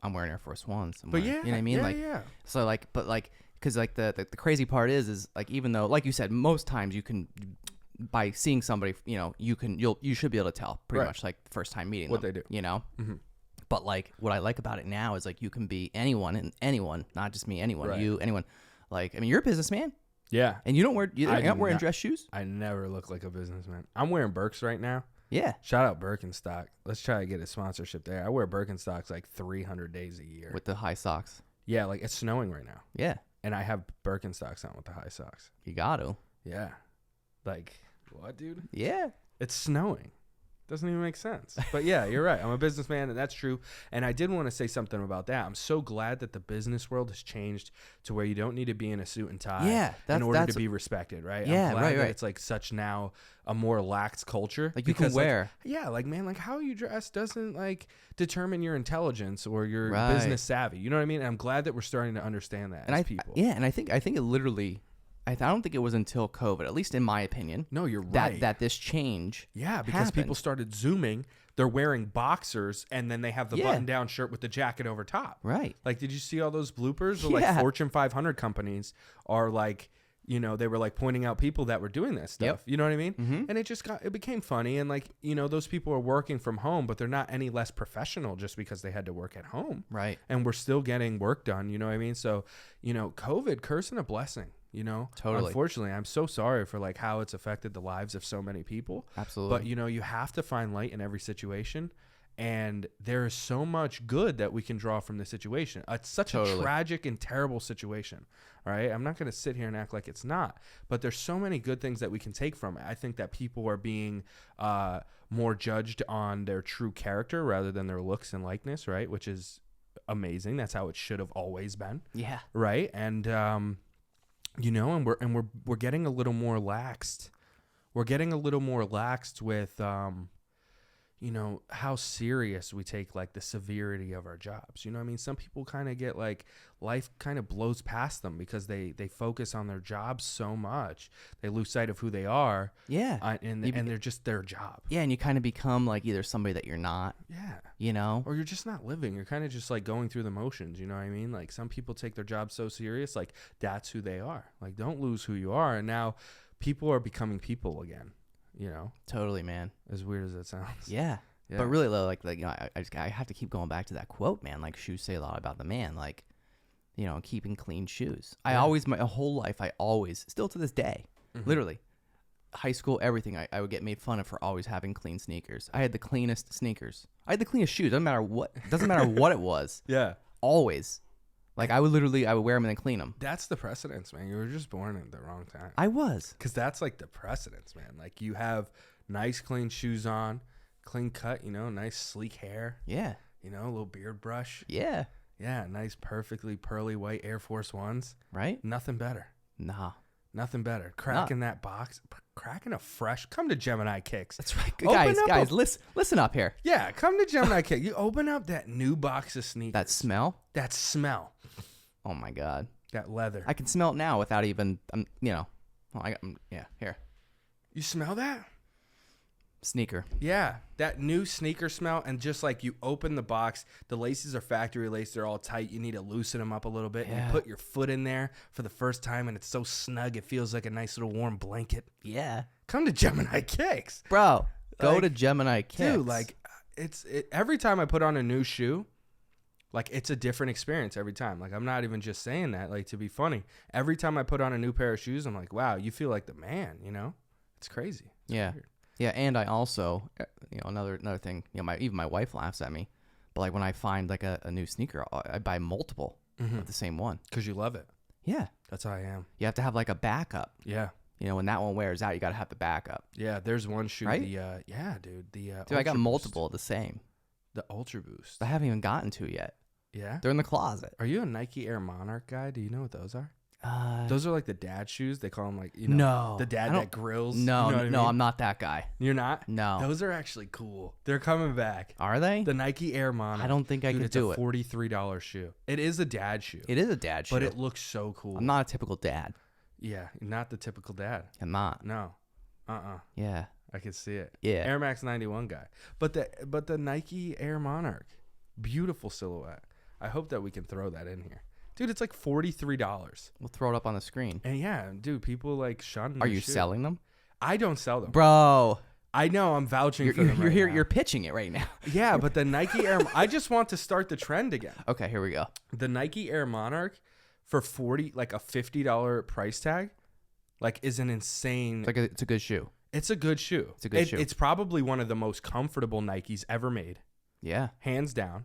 Speaker 1: Air Force Ones.
Speaker 3: But yeah,
Speaker 1: you know what I mean?
Speaker 3: yeah,
Speaker 1: like
Speaker 3: yeah.
Speaker 1: so like but like because like the crazy part is like even though like you said most times you can by seeing somebody you know you should be able to tell pretty
Speaker 3: Right.
Speaker 1: much like the first time meeting
Speaker 3: What
Speaker 1: them,
Speaker 3: they do.
Speaker 1: you know.
Speaker 3: Mhm.
Speaker 1: But like what I like about it now is like you can be anyone, not just me, anyone,
Speaker 3: Right.
Speaker 1: you, anyone. Like I mean you're a businessman
Speaker 3: Yeah.
Speaker 1: and you don't wear you're
Speaker 3: I
Speaker 1: not
Speaker 3: do
Speaker 1: wearing
Speaker 3: not.
Speaker 1: dress shoes.
Speaker 3: I never look like a businessman. I'm wearing Birks right now.
Speaker 1: Yeah,
Speaker 3: Shout out Birkenstock. Let's try to get a sponsorship there. I wear Birkenstocks like 300 days a year.
Speaker 1: with the high socks.
Speaker 3: Yeah, like it's snowing right now.
Speaker 1: Yeah,
Speaker 3: And I have Birkenstocks on with the high socks.
Speaker 1: you got to.
Speaker 3: Yeah. Like, what, dude?
Speaker 1: Yeah.
Speaker 3: It's snowing. Doesn't even make sense. But yeah, you're right. I'm a businessman, and that's true. And I did want to say something about that. I'm so glad that the business world has changed to where you don't need to be in a suit and tie
Speaker 1: Yeah,
Speaker 3: in order to
Speaker 1: that's-
Speaker 3: be respected, right?
Speaker 1: Yeah,
Speaker 3: I'm glad
Speaker 1: right,
Speaker 3: that
Speaker 1: right.
Speaker 3: it's like such now a more lax culture.
Speaker 1: Like you can
Speaker 3: because, like,
Speaker 1: wear.
Speaker 3: yeah, like man, like how you dress doesn't like determine your intelligence or your
Speaker 1: Right.
Speaker 3: business savvy. You know what I mean? And I'm glad that we're starting to understand that
Speaker 1: And
Speaker 3: as
Speaker 1: I
Speaker 3: people.
Speaker 1: yeah, and I think it literally I don't think it was until COVID, at least in my opinion.
Speaker 3: No, you're
Speaker 1: that
Speaker 3: right.
Speaker 1: that this change.
Speaker 3: Yeah, because
Speaker 1: happened.
Speaker 3: people started zooming. They're wearing boxers, and then they have the
Speaker 1: Yeah.
Speaker 3: button-down shirt with the jacket over top.
Speaker 1: Right.
Speaker 3: Like, did you see all those bloopers? Or
Speaker 1: Yeah.
Speaker 3: like Fortune 500 companies are like, you know, they were like pointing out people that were doing this stuff.
Speaker 1: Yep.
Speaker 3: You know what I mean?
Speaker 1: Mhm.
Speaker 3: And it became funny. And like, you know, those people are working from home, but they're not any less professional just because they had to work at home.
Speaker 1: Right.
Speaker 3: And we're still getting work done. You know what I mean? So, you know, COVID, curse and a blessing. You know,
Speaker 1: Totally.
Speaker 3: Unfortunately, I'm so sorry for like how it's affected the lives of so many people.
Speaker 1: Absolutely.
Speaker 3: But you know, you have to find light in every situation, and there is so much good that we can draw from the situation. It's such a
Speaker 1: Totally.
Speaker 3: tragic and terrible situation. All right, I'm not going to sit here and act like it's not, but there's so many good things that we can take from it. I think that people are being more judged on their true character rather than their looks and likeness, right? Which is amazing. That's how it should have always been.
Speaker 1: Yeah.
Speaker 3: Right. And, you know, and we're getting a little more laxed. We're getting a little more laxed with, you know, how serious we take like the severity of our jobs. You know what I mean? Some people kind of get like life kind of blows past them because they focus on their jobs so much. They lose sight of who they are.
Speaker 1: Yeah.
Speaker 3: And they're just their job.
Speaker 1: Yeah. And you kind of become like either somebody that you're not.
Speaker 3: Yeah.
Speaker 1: You know?
Speaker 3: Or you're just not living. You're kind of just like going through the motions. You know what I mean? Like some people take their job so serious, like that's who they are. Like don't lose who you are. And now people are becoming people again. You know,
Speaker 1: Totally, man.
Speaker 3: as weird as that sounds.
Speaker 1: Yeah.
Speaker 3: Yeah.
Speaker 1: But really, though, like you know, I have to keep going back to that quote, man. Like shoes say a lot about the man. Like, you know, keeping clean shoes. I always, my whole life, I always, still to this day, literally, high school, everything, I would get made fun of for always having clean sneakers. I had the cleanest sneakers. I had the cleanest shoes. Doesn't matter what it was.
Speaker 3: Yeah.
Speaker 1: Always. Like I would wear them and then clean them.
Speaker 3: That's the precedence, man. You were just born at the wrong time.
Speaker 1: I was.
Speaker 3: Because that's like the precedence, man. Like you have nice, clean shoes on, clean cut, you know, nice, sleek hair,
Speaker 1: Yeah.
Speaker 3: you know, a little beard brush.
Speaker 1: Yeah.
Speaker 3: Yeah, nice, perfectly pearly white Air Force Ones.
Speaker 1: Right?
Speaker 3: Nothing better.
Speaker 1: Nah.
Speaker 3: Nothing better. Cracking that box, cracking a fresh. Come to Gemini Kicks.
Speaker 1: That's right.
Speaker 3: Open up
Speaker 1: Guys, listen up here.
Speaker 3: Yeah, come to Gemini Kicks. You open up that new box of sneakers.
Speaker 1: That smell?
Speaker 3: That smell.
Speaker 1: Oh my God.
Speaker 3: That leather.
Speaker 1: I can smell it now without even, you know. Yeah, here.
Speaker 3: You smell that?
Speaker 1: Sneaker.
Speaker 3: Yeah, that new sneaker smell, and just like you open the box, the laces are factory lace, they're all tight. You need to loosen them up a little bit. And
Speaker 1: Yeah.
Speaker 3: you put your foot in there for the first time, and it's so snug, it feels like a nice little warm blanket.
Speaker 1: Yeah.
Speaker 3: Come to Gemini Kicks.
Speaker 1: Bro, go
Speaker 3: Like,
Speaker 1: to Gemini Kicks.
Speaker 3: Dude, like, every time I put on a new shoe, like, it's a different experience every time. Like, I'm not even just saying that, like, to be funny. Every time I put on a new pair of shoes, I'm like, wow, you feel like the man, you know? It's crazy. It's
Speaker 1: Yeah.
Speaker 3: weird.
Speaker 1: Yeah, and I also, you know, another thing, you know, even my wife laughs at me, but like when I find like a new sneaker, I buy multiple of the same one.
Speaker 3: Because you love it.
Speaker 1: Yeah.
Speaker 3: That's how I am.
Speaker 1: You have to have like a backup.
Speaker 3: Yeah.
Speaker 1: You know, when that one wears out, you got to have the backup.
Speaker 3: Yeah, there's one shoe,
Speaker 1: Right?
Speaker 3: yeah, dude.
Speaker 1: Dude, I got
Speaker 3: Ultra Boost.
Speaker 1: multiple of the same.
Speaker 3: The Ultra Boost.
Speaker 1: I haven't even gotten to yet.
Speaker 3: Yeah?
Speaker 1: They're in the closet.
Speaker 3: Are you a Nike Air Monarch guy? Do you know what those are? Those are like the dad shoes. They call them like, you know,
Speaker 1: No.
Speaker 3: the
Speaker 1: I
Speaker 3: dad
Speaker 1: don't-
Speaker 3: that grills.
Speaker 1: No,
Speaker 3: you know what I
Speaker 1: no,
Speaker 3: mean?
Speaker 1: I'm not that guy.
Speaker 3: You're not?
Speaker 1: No.
Speaker 3: Those are actually cool. They're coming back.
Speaker 1: Are they?
Speaker 3: The Nike Air Monarch.
Speaker 1: I don't think I
Speaker 3: Dude,
Speaker 1: could
Speaker 3: it's
Speaker 1: do
Speaker 3: a
Speaker 1: it.
Speaker 3: $43 shoe. It is a dad shoe.
Speaker 1: It is a dad shoe.
Speaker 3: But it looks so cool.
Speaker 1: I'm not a typical dad.
Speaker 3: Yeah, not the typical dad.
Speaker 1: I'm not.
Speaker 3: No.
Speaker 1: Yeah.
Speaker 3: I could see it.
Speaker 1: Yeah.
Speaker 3: Air Max 91 guy. But the Nike Air Monarch. Beautiful silhouette. I hope that we can throw that in here. Dude, it's like $43.
Speaker 1: We'll throw it up on the screen.
Speaker 3: And yeah, dude, people like shun
Speaker 1: Are
Speaker 3: this
Speaker 1: you
Speaker 3: shit.
Speaker 1: selling them?
Speaker 3: I don't sell them.
Speaker 1: Bro,
Speaker 3: I know, I'm vouching
Speaker 1: you're
Speaker 3: for them right
Speaker 1: here.
Speaker 3: now.
Speaker 1: You're pitching it right now.
Speaker 3: Yeah, but the Nike Air, I just want to start the trend again.
Speaker 1: Okay, here we go.
Speaker 3: The Nike Air Monarch for like a $50 price tag, like is an insane.
Speaker 1: It's a good shoe.
Speaker 3: It's a good shoe.
Speaker 1: It's a good shoe.
Speaker 3: It's probably one of the most comfortable Nikes ever made,
Speaker 1: Yeah.
Speaker 3: hands down.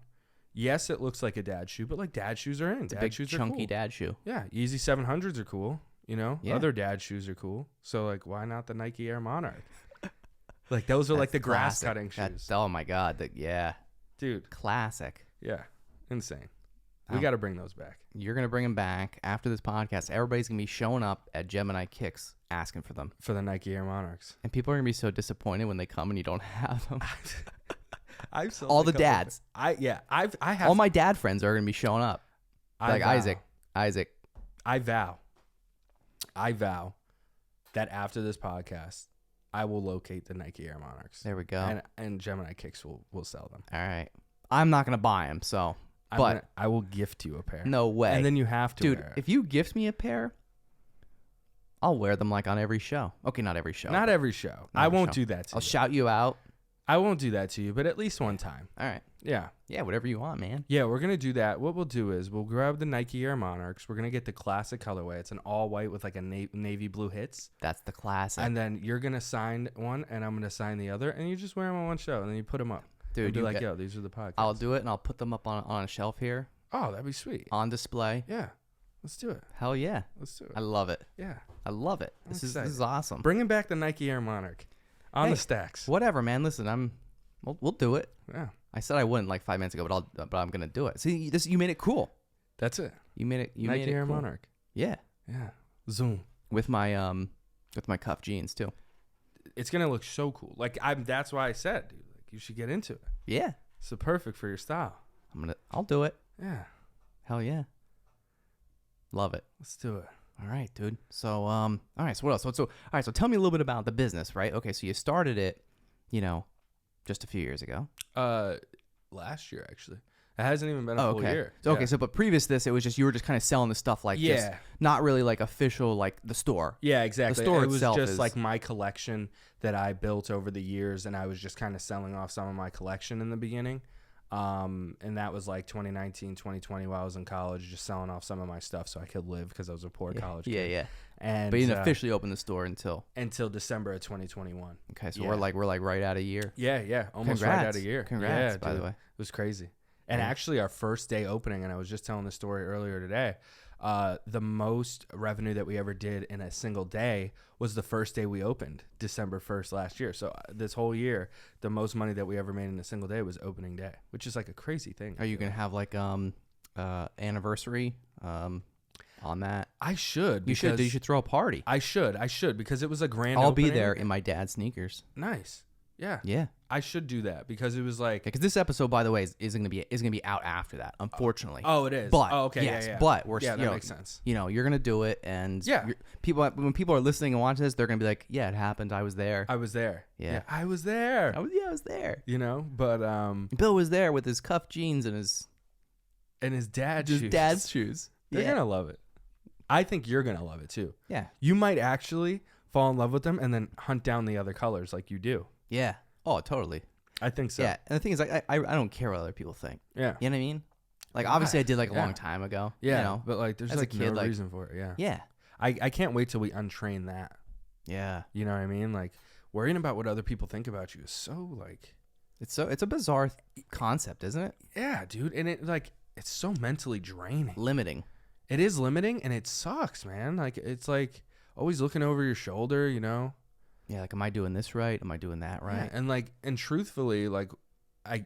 Speaker 3: Yes, it looks like a dad shoe, but like dad shoes are in.
Speaker 1: It's a
Speaker 3: dad
Speaker 1: big
Speaker 3: shoes are
Speaker 1: chunky
Speaker 3: cool.
Speaker 1: dad shoe.
Speaker 3: Yeah, Yeezy 700s are cool. You know,
Speaker 1: Yeah.
Speaker 3: other dad shoes are cool. So like, why not the Nike Air Monarch? Like those are like
Speaker 1: That's
Speaker 3: the grass
Speaker 1: classic.
Speaker 3: cutting shoes,
Speaker 1: Oh my God. Yeah.
Speaker 3: dude.
Speaker 1: Classic.
Speaker 3: Yeah, insane. We
Speaker 1: Oh.
Speaker 3: got to bring those back.
Speaker 1: You're going to bring them back after this podcast. Everybody's going to be showing up at Gemini Kicks asking for them.
Speaker 3: For the Nike Air Monarchs.
Speaker 1: And people are going to be so disappointed when they come and you don't have them.
Speaker 3: I've sold
Speaker 1: All
Speaker 3: a
Speaker 1: the
Speaker 3: couple
Speaker 1: dads.
Speaker 3: I have
Speaker 1: All my dad friends are going to be showing up. Like
Speaker 3: vow-
Speaker 1: Isaac.
Speaker 3: I vow that after this podcast, I will locate the Nike Air Monarchs.
Speaker 1: There we go.
Speaker 3: And Gemini Kicks will sell them.
Speaker 1: All right. I'm not going to buy them, so. But
Speaker 3: I will gift you a pair.
Speaker 1: no way.
Speaker 3: And then you have to
Speaker 1: Dude,
Speaker 3: wear it.
Speaker 1: if you gift me a pair, I'll wear them like on every show. Okay, not every show.
Speaker 3: Not every show. I
Speaker 1: every
Speaker 3: won't
Speaker 1: show.
Speaker 3: do that to
Speaker 1: I'll
Speaker 3: you.
Speaker 1: shout you out.
Speaker 3: I won't do that to you, but at least one time.
Speaker 1: All right.
Speaker 3: Yeah.
Speaker 1: Yeah, whatever you want, man.
Speaker 3: Yeah, we're going to do that. What we'll do is we'll grab the Nike Air Monarchs. We're going to get the classic colorway. It's an all white with like a navy blue hits.
Speaker 1: That's the classic.
Speaker 3: And then you're going to sign one and I'm going to sign the other. And you just wear them on one show and then you put them up.
Speaker 1: Dude,
Speaker 3: and be
Speaker 1: you
Speaker 3: like,
Speaker 1: got-
Speaker 3: yo, these are the podcasts.
Speaker 1: I'll do it, and I'll put them up on a shelf here
Speaker 3: Oh, that'd be sweet.
Speaker 1: on display.
Speaker 3: Yeah. Let's do it.
Speaker 1: Hell yeah.
Speaker 3: Let's do it.
Speaker 1: I love it.
Speaker 3: Yeah.
Speaker 1: I love it. This is
Speaker 3: excited.
Speaker 1: awesome.
Speaker 3: Bringing back the Nike Air Monarch. On
Speaker 1: Hey,
Speaker 3: the stacks.
Speaker 1: Whatever, man. Listen, we'll do it.
Speaker 3: Yeah.
Speaker 1: I said I wouldn't like 5 minutes ago, but I'm gonna do it. See, you made it cool.
Speaker 3: That's it.
Speaker 1: You made it. You
Speaker 3: Nike
Speaker 1: made it
Speaker 3: Air
Speaker 1: cool.
Speaker 3: Monarch.
Speaker 1: Yeah.
Speaker 3: Yeah. Zoom.
Speaker 1: With my cuff jeans too.
Speaker 3: It's gonna look so cool. Like that's why I said, dude, like you should get into it.
Speaker 1: Yeah.
Speaker 3: It's perfect for your style.
Speaker 1: I'll do it.
Speaker 3: Yeah.
Speaker 1: Hell yeah. Love it.
Speaker 3: Let's do it.
Speaker 1: All right, dude. So all right. So what else? So all right. So tell me a little bit about the business, right? Okay. So you started it, just a few years ago.
Speaker 3: Last year actually. It hasn't even been a full year.
Speaker 1: So, okay,
Speaker 3: Yeah.
Speaker 1: so but previous to this, it was you were just kind of selling the stuff like just
Speaker 3: Yeah.
Speaker 1: not really like official like the store.
Speaker 3: Yeah, exactly.
Speaker 1: store
Speaker 3: it was
Speaker 1: itself
Speaker 3: just
Speaker 1: is-
Speaker 3: like my collection that I built over the years, and I was just kind of selling off some of my collection in the beginning. And that was like 2019, 2020 while I was in college, just selling off some of my stuff so I could live because I was a poor college kid.
Speaker 1: Yeah.
Speaker 3: And
Speaker 1: But you didn't officially open the store until
Speaker 3: December of 2021.
Speaker 1: okay. So
Speaker 3: Yeah.
Speaker 1: we're like right out of a year.
Speaker 3: Yeah, almost
Speaker 1: Congrats.
Speaker 3: right out of a year.
Speaker 1: Congrats,
Speaker 3: yeah,
Speaker 1: by the
Speaker 3: dude.
Speaker 1: way.
Speaker 3: It was crazy. And actually, our first day opening, and I was just telling this story earlier today, the most revenue that we ever did in a single day was the first day we opened, December 1st last year. So this whole year, the most money that we ever made in a single day was opening day, which is like a crazy thing.
Speaker 1: Are you gonna have like anniversary on that?
Speaker 3: I should.
Speaker 1: You should.
Speaker 3: because
Speaker 1: You should throw a party.
Speaker 3: I should because it was a grand
Speaker 1: I'll be
Speaker 3: opening.
Speaker 1: there in my dad's sneakers.
Speaker 3: Nice. Yeah.
Speaker 1: Yeah.
Speaker 3: I should do that because it was like.
Speaker 1: Because this episode, by the way, is gonna be out after that. Unfortunately.
Speaker 3: Oh, it is.
Speaker 1: But
Speaker 3: okay.
Speaker 1: yes,
Speaker 3: yeah.
Speaker 1: but we're
Speaker 3: Yeah,
Speaker 1: you
Speaker 3: that
Speaker 1: know,
Speaker 3: makes sense.
Speaker 1: You're gonna do it, and
Speaker 3: Yeah.
Speaker 1: when people are listening and watching this, they're gonna be like, "Yeah, it happened. I was there.
Speaker 3: I was there.
Speaker 1: Yeah.
Speaker 3: I was there.
Speaker 1: I was there."
Speaker 3: But
Speaker 1: Bill was there with his cuff jeans and his
Speaker 3: dad's
Speaker 1: shoes.
Speaker 3: They're
Speaker 1: Yeah.
Speaker 3: gonna love it. I think you're gonna love it too.
Speaker 1: Yeah.
Speaker 3: You might actually fall in love with them and then hunt down the other colors like you do.
Speaker 1: Yeah. Oh, totally.
Speaker 3: I think so.
Speaker 1: Yeah. And the thing is, like, I don't care what other people think.
Speaker 3: Yeah.
Speaker 1: You know what I mean? Like, obviously, I did like a
Speaker 3: Yeah.
Speaker 1: long time ago.
Speaker 3: Yeah. But like, there's
Speaker 1: as a
Speaker 3: like
Speaker 1: kid,
Speaker 3: no
Speaker 1: like-
Speaker 3: reason for it. Yeah.
Speaker 1: Yeah.
Speaker 3: I can't wait till we untrain that.
Speaker 1: Yeah.
Speaker 3: You know what I mean? Like, worrying about what other people think about you is so like.
Speaker 1: It's a bizarre concept, isn't it?
Speaker 3: Yeah, dude. And it's so mentally draining.
Speaker 1: Limiting.
Speaker 3: It is limiting, and it sucks, man. Like, it's like always looking over your shoulder,
Speaker 1: Yeah. Like, am I doing this right? Am I doing that right?
Speaker 3: Yeah, and truthfully, like,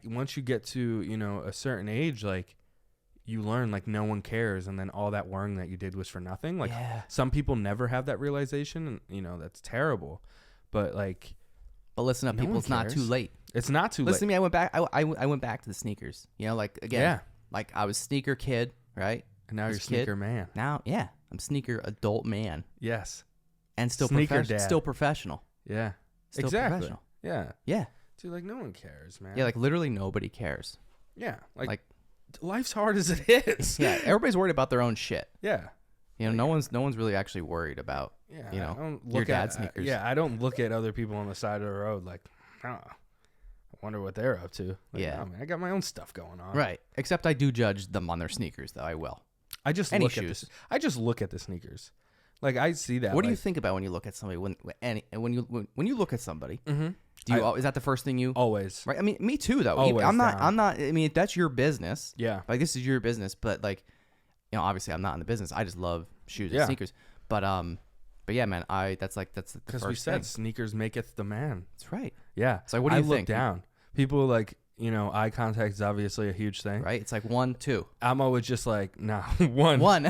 Speaker 3: once you get to, a certain age, like, you learn, like, no one cares, and then all that worrying that you did was for nothing. Like,
Speaker 1: Yeah.
Speaker 3: some people never have that realization, and, that's terrible. But, like,
Speaker 1: But listen up,
Speaker 3: No
Speaker 1: people.
Speaker 3: one
Speaker 1: It's not too
Speaker 3: cares.
Speaker 1: late.
Speaker 3: it's not too
Speaker 1: Listen to
Speaker 3: late.
Speaker 1: me. I went back. I went back to the sneakers. Like again.
Speaker 3: Yeah.
Speaker 1: Like I was sneaker kid, right?
Speaker 3: And now you're
Speaker 1: This kid.
Speaker 3: sneaker man.
Speaker 1: Now, yeah, I'm sneaker adult man,
Speaker 3: Yes.
Speaker 1: and still
Speaker 3: Sneaker dad.
Speaker 1: Still professional.
Speaker 3: Yeah.
Speaker 1: Still
Speaker 3: exactly.
Speaker 1: professional.
Speaker 3: Yeah.
Speaker 1: Yeah.
Speaker 3: Dude, like, no one cares, man.
Speaker 1: Yeah. Like literally nobody cares.
Speaker 3: yeah. Like,
Speaker 1: Like
Speaker 3: life's hard as it is.
Speaker 1: yeah, everybody's worried about their own shit.
Speaker 3: Yeah.
Speaker 1: No one's really actually worried about
Speaker 3: Yeah.
Speaker 1: you know
Speaker 3: I don't
Speaker 1: your
Speaker 3: look
Speaker 1: dad's
Speaker 3: at,
Speaker 1: sneakers.
Speaker 3: Yeah. I don't look at other people on the side of the road like, oh, I wonder what they're up to. Like,
Speaker 1: Yeah.
Speaker 3: no, man, I got my own stuff going on.
Speaker 1: Right. Except I do judge them on their sneakers, though. I will.
Speaker 3: I just
Speaker 1: Any
Speaker 3: look
Speaker 1: shoes.
Speaker 3: at this. I just look at the sneakers. Like, I see that.
Speaker 1: What do you
Speaker 3: like,
Speaker 1: think about when you look at somebody? When you look at somebody,
Speaker 3: Mhm.
Speaker 1: do you is that the first thing you?
Speaker 3: Always.
Speaker 1: Right. I mean, me too, though.
Speaker 3: Always
Speaker 1: I'm not.
Speaker 3: down.
Speaker 1: I'm not. I mean, that's your business.
Speaker 3: Yeah.
Speaker 1: Like this is your business, but like, obviously I'm not in the business. I just love shoes and
Speaker 3: Yeah.
Speaker 1: sneakers. But yeah, man. That's the
Speaker 3: Because
Speaker 1: first
Speaker 3: we said
Speaker 1: thing.
Speaker 3: sneakers maketh the man.
Speaker 1: That's right.
Speaker 3: Yeah.
Speaker 1: So what do you
Speaker 3: I look
Speaker 1: think?
Speaker 3: down. People like, eye contact is obviously a huge thing.
Speaker 1: Right. It's like 1, 2.
Speaker 3: I'm always just like, nah, one.
Speaker 1: 1.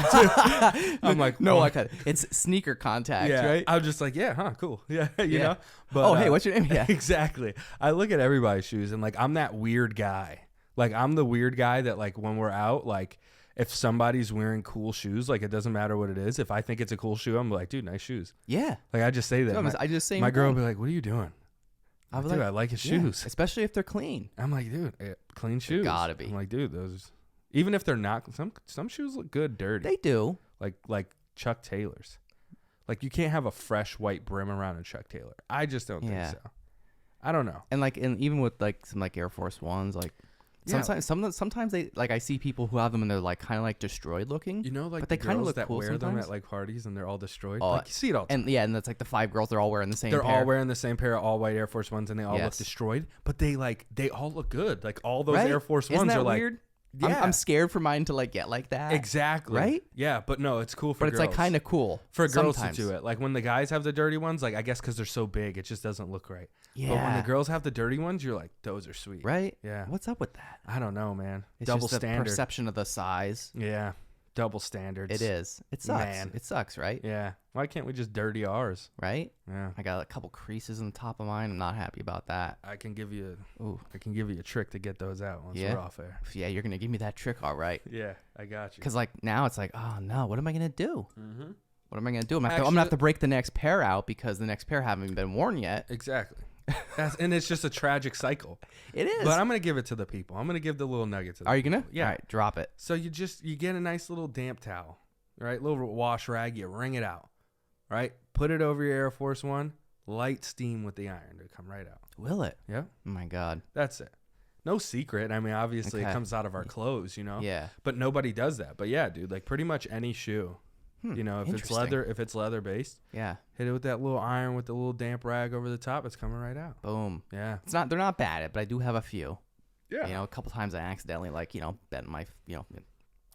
Speaker 3: I'm like,
Speaker 1: no,
Speaker 3: one.
Speaker 1: like it's sneaker contact,
Speaker 3: Yeah.
Speaker 1: right?
Speaker 3: I'm just like, yeah, huh, cool. Yeah. you
Speaker 1: Yeah.
Speaker 3: know? But,
Speaker 1: Oh, hey, what's your name? Yeah.
Speaker 3: Exactly. I look at everybody's shoes and like, I'm that weird guy. Like, I'm the weird guy that like when we're out, like if somebody's wearing cool shoes, like it doesn't matter what it is. If I think it's a cool shoe, I'm like, dude, nice shoes.
Speaker 1: Yeah.
Speaker 3: Like I just say that.
Speaker 1: No, I just say
Speaker 3: my girl will
Speaker 1: thing.
Speaker 3: be like, what are you doing?
Speaker 1: I'll be
Speaker 3: Dude,
Speaker 1: like,
Speaker 3: I like his
Speaker 1: yeah,
Speaker 3: shoes.
Speaker 1: especially if they're clean.
Speaker 3: I'm like, dude, clean shoes.
Speaker 1: gotta be.
Speaker 3: I'm like, dude, those. Even if they're not, some shoes look good dirty.
Speaker 1: They do.
Speaker 3: Like Chuck Taylors. Like you can't have a fresh white brim around a Chuck Taylor. I just don't
Speaker 1: Yeah.
Speaker 3: think so. I don't know.
Speaker 1: And even with like some like Air Force Ones, like
Speaker 3: Yeah.
Speaker 1: sometimes they like I see people who have them and they're like kind of like destroyed looking.
Speaker 3: Like
Speaker 1: but they
Speaker 3: the
Speaker 1: kind of
Speaker 3: girls
Speaker 1: look
Speaker 3: that
Speaker 1: cool
Speaker 3: wear them
Speaker 1: sometimes.
Speaker 3: at like parties and they're all destroyed.
Speaker 1: Oh,
Speaker 3: Like you see it all.
Speaker 1: And yeah, and that's like the 5 girls. They're all wearing the same.
Speaker 3: They're
Speaker 1: pair.
Speaker 3: all wearing the same pair of all white Air Force Ones and they all look
Speaker 1: Yes.
Speaker 3: destroyed. But they all look good. Like all those
Speaker 1: Right?
Speaker 3: Air Force
Speaker 1: Isn't
Speaker 3: Ones
Speaker 1: that
Speaker 3: are like
Speaker 1: weird?
Speaker 3: Yeah.
Speaker 1: I'm scared for mine to like get like that.
Speaker 3: Exactly.
Speaker 1: Right?
Speaker 3: Yeah, but no, it's cool for
Speaker 1: But
Speaker 3: girls.
Speaker 1: it's like kind of cool
Speaker 3: for girls
Speaker 1: sometimes.
Speaker 3: to do it. Like when the guys have the dirty ones, like I guess because they're so big, it just doesn't look right.
Speaker 1: Yeah.
Speaker 3: But when the girls have the dirty ones, you're like, those are sweet.
Speaker 1: Right?
Speaker 3: Yeah.
Speaker 1: What's up with that?
Speaker 3: I don't know, man.
Speaker 1: It's
Speaker 3: Double
Speaker 1: just the
Speaker 3: standard.
Speaker 1: perception of the size.
Speaker 3: Yeah. Double standards.
Speaker 1: It is. It sucks.
Speaker 3: Man.
Speaker 1: It sucks, right?
Speaker 3: Yeah. Why can't we just dirty ours?
Speaker 1: Right?
Speaker 3: Yeah.
Speaker 1: I got a couple creases on the top of mine. I'm not happy about that.
Speaker 3: I can give you
Speaker 1: Ooh.
Speaker 3: a trick to get those out once
Speaker 1: Yeah?
Speaker 3: we're off air.
Speaker 1: Yeah, you're going to give me that trick, all right.
Speaker 3: Yeah, I got you.
Speaker 1: Because like now it's like, oh no, what am I going to do?
Speaker 3: Mm-hmm.
Speaker 1: What am I going to do? I'm going to have to break the next pair out because the next pair haven't been worn yet.
Speaker 3: Exactly. And it's just a tragic cycle.
Speaker 1: It is.
Speaker 3: But I'm going to give it to the people. I'm going to give the little nuggets to the
Speaker 1: Are you going to?
Speaker 3: people. Yeah.
Speaker 1: All right, drop it.
Speaker 3: So you get a nice little damp towel, right? Little wash rag, you wring it out, right? Put it over your Air Force One, light steam with the iron to come right out.
Speaker 1: Will it?
Speaker 3: Yeah,
Speaker 1: Oh my God.
Speaker 3: that's it. No secret. I mean, obviously
Speaker 1: Okay.
Speaker 3: it comes out of our clothes, you know?
Speaker 1: Yeah.
Speaker 3: But nobody does that. But yeah, dude, like pretty much any shoe, you know, if it's leather based,
Speaker 1: Yeah.
Speaker 3: hit it with that little iron with the little damp rag over the top, it's coming right out.
Speaker 1: Boom.
Speaker 3: Yeah.
Speaker 1: They're not bad, but I do have a few.
Speaker 3: Yeah.
Speaker 1: You know, a couple times I accidentally bent my,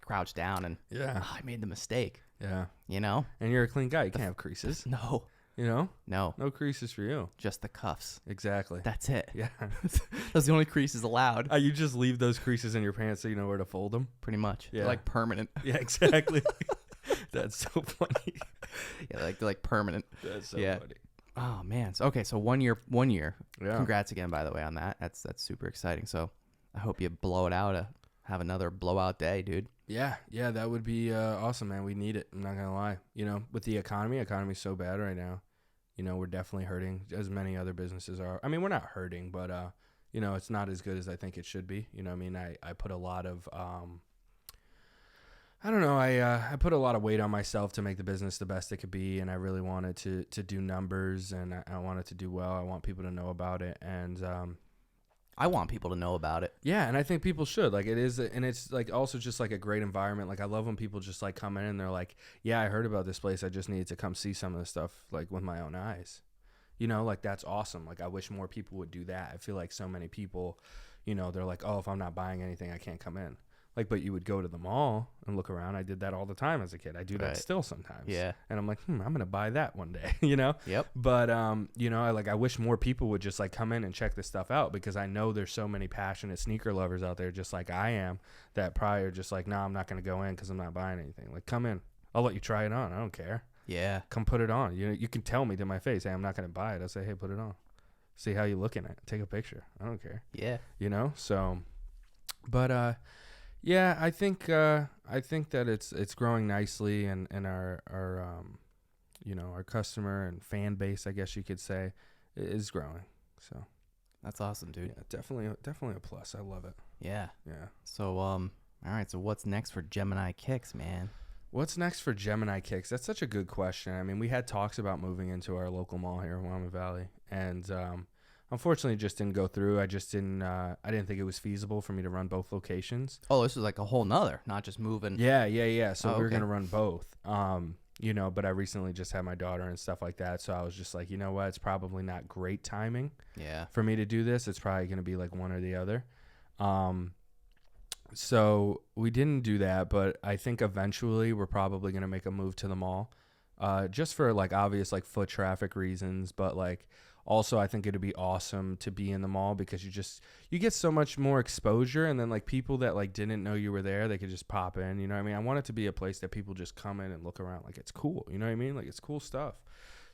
Speaker 1: crouched down and
Speaker 3: Yeah.
Speaker 1: I made the mistake,
Speaker 3: Yeah.
Speaker 1: you know?
Speaker 3: And you're a clean guy. You can't have creases.
Speaker 1: No.
Speaker 3: You know?
Speaker 1: No.
Speaker 3: No creases for you.
Speaker 1: Just the cuffs.
Speaker 3: Exactly.
Speaker 1: That's it.
Speaker 3: Yeah.
Speaker 1: Those are the only creases allowed.
Speaker 3: You just leave those creases in your pants so you know where to fold them.
Speaker 1: Pretty much.
Speaker 3: Yeah.
Speaker 1: They're like permanent.
Speaker 3: Yeah, exactly. That's so funny.
Speaker 1: Yeah, they're like permanent.
Speaker 3: That's so
Speaker 1: Yeah.
Speaker 3: funny.
Speaker 1: Oh man. So, okay, so 1 year.
Speaker 3: Yeah.
Speaker 1: Congrats again, by the way, on that. That's super exciting. So I hope you blow it out. Have another blowout day, dude.
Speaker 3: Yeah, that would be awesome, man. We need it. I'm not gonna lie. You know, with the economy's so bad right now. You know, we're definitely hurting, as many other businesses are. I mean, we're not hurting, but you know, it's not as good as I think it should be. You know, what I mean, I put a lot of I don't know. I put a lot of weight on myself to make the business the best it could be, and I really wanted to do numbers, and I wanted to do well. I want people to know about it, and
Speaker 1: I want people to know about it.
Speaker 3: yeah, and I think people should. Like, it is, and it's like also just like a great environment. Like, I love when people just like come in and they're like, yeah, I heard about this place. I just needed to come see some of the stuff like with my own eyes. You know, like that's awesome. Like, I wish more people would do that. I feel like so many people, you know, they're like, oh, if I'm not buying anything, I can't come in. Like, but you would go to the mall and look around. I did that all the time as a kid. I do that
Speaker 1: Right.
Speaker 3: still sometimes.
Speaker 1: Yeah.
Speaker 3: And I'm like, I'm going to buy that one day, you know?
Speaker 1: Yep.
Speaker 3: But, you know, I wish more people would just like come in and check this stuff out, because I know there's so many passionate sneaker lovers out there, just like I am, that probably are just like, nah, I'm not going to go in because I'm not buying anything. Like, come in. I'll let you try it on. I don't care.
Speaker 1: Yeah.
Speaker 3: Come put it on. You can tell me to my face, hey, I'm not going to buy it. I'll say, hey, put it on. See how you looking at it. Take a picture. I don't care.
Speaker 1: Yeah.
Speaker 3: You know? So, but, yeah, I think that it's growing nicely, and our you know, our customer and fan base, I guess you could say, is growing. So
Speaker 1: That's awesome, dude.
Speaker 3: yeah, definitely a plus. I love it.
Speaker 1: Yeah.
Speaker 3: Yeah.
Speaker 1: So all right. So what's next for Gemini Kicks, man?
Speaker 3: What's next for Gemini Kicks? That's such a good question. I mean, we had talks about moving into our local mall here in Willamette Valley, and unfortunately, it just didn't go through. I didn't think it was feasible for me to run both locations.
Speaker 1: Oh, this was like a whole nother, not just moving.
Speaker 3: Yeah. So we were
Speaker 1: okay.
Speaker 3: gonna run both. You know, but I recently just had my daughter and stuff like that, so I was just like, you know what? It's probably not great timing
Speaker 1: Yeah.
Speaker 3: for me to do this. It's probably gonna be like one or the other. So we didn't do that, but I think eventually we're probably gonna make a move to the mall, just for like obvious like foot traffic reasons, but like also I think it'd be awesome to be in the mall because you get so much more exposure, and then like people that like didn't know you were there, they could just pop in. You know what I mean? I want it to be a place that people just come in and look around, like it's cool. You know what I mean? Like it's cool stuff.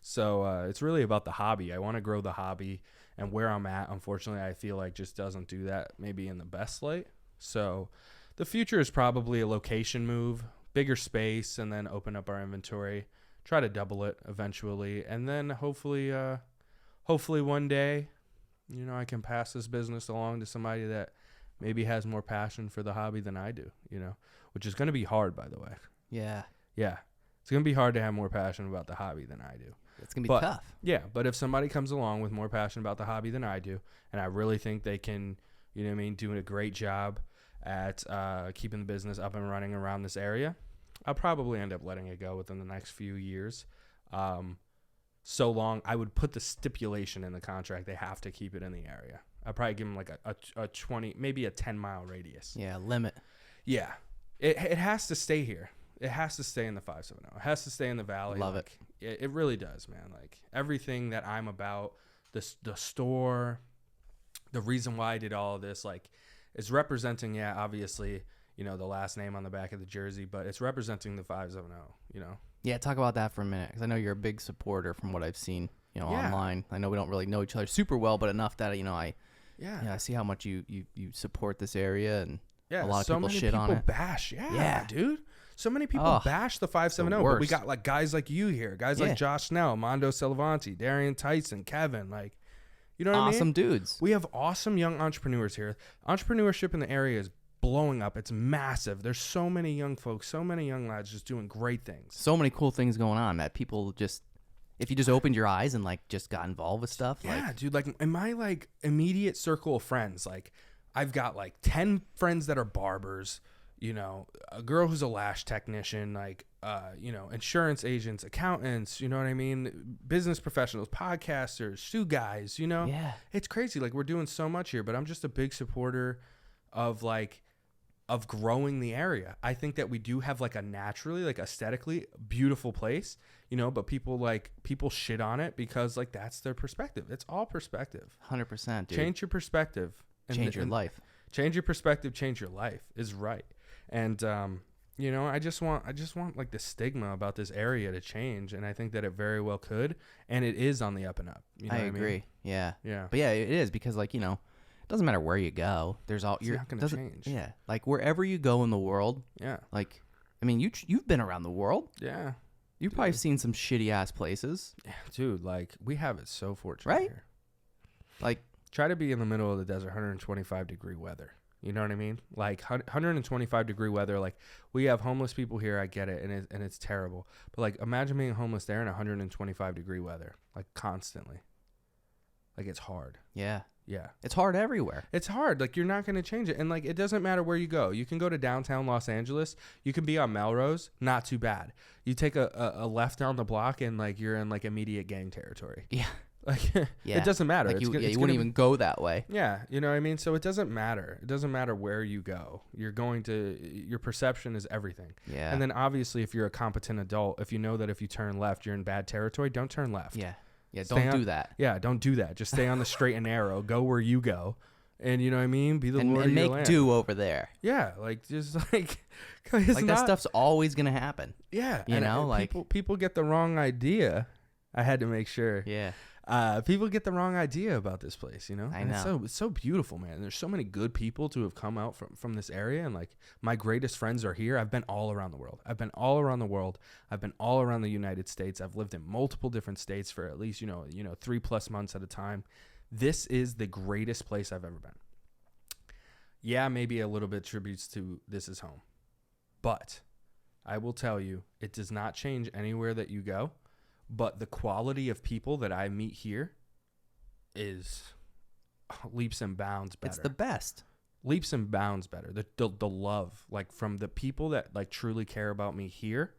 Speaker 3: So it's really about the hobby. I want to grow the hobby, and where I'm at, unfortunately, I feel like just doesn't do that maybe in the best light. So the future is probably a location move, bigger space, and then open up our inventory, try to double it eventually, and then hopefully one day, you know, I can pass this business along to somebody that maybe has more passion for the hobby than I do, you know, which is going to be hard, by the way.
Speaker 1: Yeah.
Speaker 3: Yeah. It's going to be hard to have more passion about the hobby than I do.
Speaker 1: It's gonna be
Speaker 3: But,
Speaker 1: tough.
Speaker 3: Yeah, but if somebody comes along with more passion about the hobby than I do, and I really think they can, you know what I mean, doing a great job at keeping the business up and running around this area, I'll probably end up letting it go within the next few years. So long, I would put the stipulation in the contract, they have to keep it in the area. I'd probably give them like a 20, maybe a 10-mile radius.
Speaker 1: Yeah. Limit.
Speaker 3: Yeah. It has to stay here. It has to stay in the 570. It has to stay in the valley.
Speaker 1: Love
Speaker 3: like, it really does, man. Like everything that I'm about, the store, the reason why I did all of this, like, is representing, obviously, you know, the last name on the back of the jersey, but it's representing the 570, you know?
Speaker 1: Yeah, talk about that for a minute, because I know you're a big supporter from what I've seen, you know, online. I know we don't really know each other super well, but enough that, you know, I see how much you support this area, and a lot of people shit on it.
Speaker 3: Bash, dude. So many people bash the 570, but we got like guys like you here, guys like Josh Snell, Mondo Salavanti, Darian Tyson, Kevin, like, you know what I mean?
Speaker 1: Awesome dudes.
Speaker 3: We have awesome young entrepreneurs here. Entrepreneurship in the area is blowing up. It's massive. There's so many young folks, so many young lads just doing great things.
Speaker 1: So many cool things going on that people just, if you just opened your eyes and like just got involved with stuff.
Speaker 3: Yeah, dude, like in my like immediate circle of friends, like I've got like 10 friends that are barbers, you know, a girl who's a lash technician, like, you know, insurance agents, accountants, you know what I mean? Business professionals, podcasters, shoe guys, you know?
Speaker 1: Yeah.
Speaker 3: It's crazy. Like, we're doing so much here, but I'm just a big supporter of like, of growing the area. I think that we do have like a naturally, like aesthetically beautiful place, you know, but people shit on it because like that's their perspective. It's all perspective.
Speaker 1: 100%, dude.
Speaker 3: Change your perspective.
Speaker 1: Change your life.
Speaker 3: Change your perspective, change your life is right. And, you know, I just want like the stigma about this area to change. And I think that it very well could. And it is on the up and up. You know
Speaker 1: I
Speaker 3: what
Speaker 1: agree.
Speaker 3: I mean?
Speaker 1: Yeah.
Speaker 3: Yeah.
Speaker 1: But yeah, it is because like, you know, it doesn't matter where you go. There's all
Speaker 3: It's not going to change.
Speaker 1: Yeah. Like wherever you go in the world.
Speaker 3: Yeah.
Speaker 1: Like, I mean, you've been around the world.
Speaker 3: Yeah.
Speaker 1: You've probably seen some shitty ass places.
Speaker 3: Yeah, dude, like we have it so fortunate
Speaker 1: Right?
Speaker 3: here.
Speaker 1: Like,
Speaker 3: Try to be in the middle of the desert, 125 degree weather. You know what I mean? Like 125 degree weather. Like we have homeless people here. I get it. And it's terrible. But like imagine being homeless there in 125 degree weather, like constantly. Like it's hard.
Speaker 1: yeah.
Speaker 3: Yeah.
Speaker 1: It's hard everywhere.
Speaker 3: It's hard. Like you're not going to change it. And like, it doesn't matter where you go. You can go to downtown Los Angeles. You can be on Melrose. Not too bad. You take a left down the block and like, you're in like immediate gang territory.
Speaker 1: Yeah.
Speaker 3: Like
Speaker 1: Yeah.
Speaker 3: it doesn't matter.
Speaker 1: Like
Speaker 3: It's
Speaker 1: you wouldn't even go that way.
Speaker 3: Yeah, you know what I mean? So it doesn't matter. It doesn't matter where you go. Your perception is everything.
Speaker 1: Yeah.
Speaker 3: And then obviously if you're a competent adult, if you know that if you turn left, you're in bad territory, don't turn left.
Speaker 1: Yeah. Yeah.
Speaker 3: Stay
Speaker 1: Don't
Speaker 3: on-
Speaker 1: do that.
Speaker 3: Yeah, don't do that. Just stay on the straight and narrow. Go where you go. And you know what I mean? Be the Lord
Speaker 1: And
Speaker 3: of your
Speaker 1: make
Speaker 3: land.
Speaker 1: do over there.
Speaker 3: Yeah, like just like
Speaker 1: Like that stuff's always going to happen.
Speaker 3: Yeah.
Speaker 1: You know,
Speaker 3: and
Speaker 1: like
Speaker 3: people get the wrong idea. I had to make sure.
Speaker 1: Yeah.
Speaker 3: People get the wrong idea about this place, you know?
Speaker 1: I
Speaker 3: And
Speaker 1: know.
Speaker 3: It's so beautiful, man. There's so many good people to have come out from this area. And like my greatest friends are here. I've been all around the world. I've been all around the United States. I've lived in multiple different states for at least, you know, 3+ months at a time. This is the greatest place I've ever been. Yeah, maybe a little bit tributes to this is home. But I will tell you, it does not change anywhere that you go. But the quality of people that I meet here is leaps and bounds better.
Speaker 1: it's the best.
Speaker 3: Leaps and bounds better. The love, like from the people that like truly care about me here,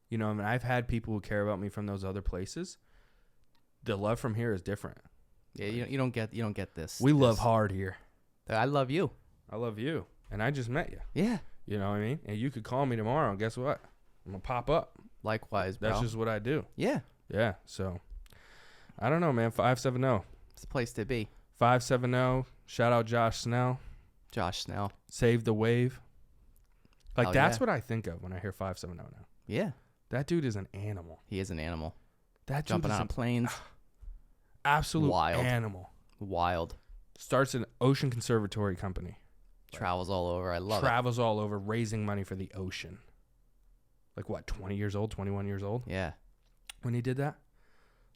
Speaker 3: you know, I mean, I've had people who care about me from those other places. The love from here is different.
Speaker 1: Yeah. You don't get this.
Speaker 3: We love hard here.
Speaker 1: I love you.
Speaker 3: I love you. And I just met you.
Speaker 1: Yeah.
Speaker 3: You know what I mean? And you could call me tomorrow. And guess what? I'm going to pop up.
Speaker 1: Likewise, bro.
Speaker 3: That's just what I do.
Speaker 1: Yeah.
Speaker 3: Yeah. So I don't know, man. 570.
Speaker 1: It's the place to be.
Speaker 3: 570. Shout out Josh Snell.
Speaker 1: Josh Snell.
Speaker 3: Save the wave. Like
Speaker 1: Hell
Speaker 3: that's
Speaker 1: yeah.
Speaker 3: what I think of when I hear 570 now.
Speaker 1: Yeah.
Speaker 3: That dude is an animal.
Speaker 1: He is an animal.
Speaker 3: That
Speaker 1: Jumping
Speaker 3: dude is
Speaker 1: out of planes.
Speaker 3: absolute
Speaker 1: Wild.
Speaker 3: animal.
Speaker 1: Wild.
Speaker 3: Starts an ocean conservatory company.
Speaker 1: Travels all over. I love
Speaker 3: Travels all over raising money for the ocean. Like what, 20 years old, 21 years old
Speaker 1: it. Yeah.
Speaker 3: when he did that?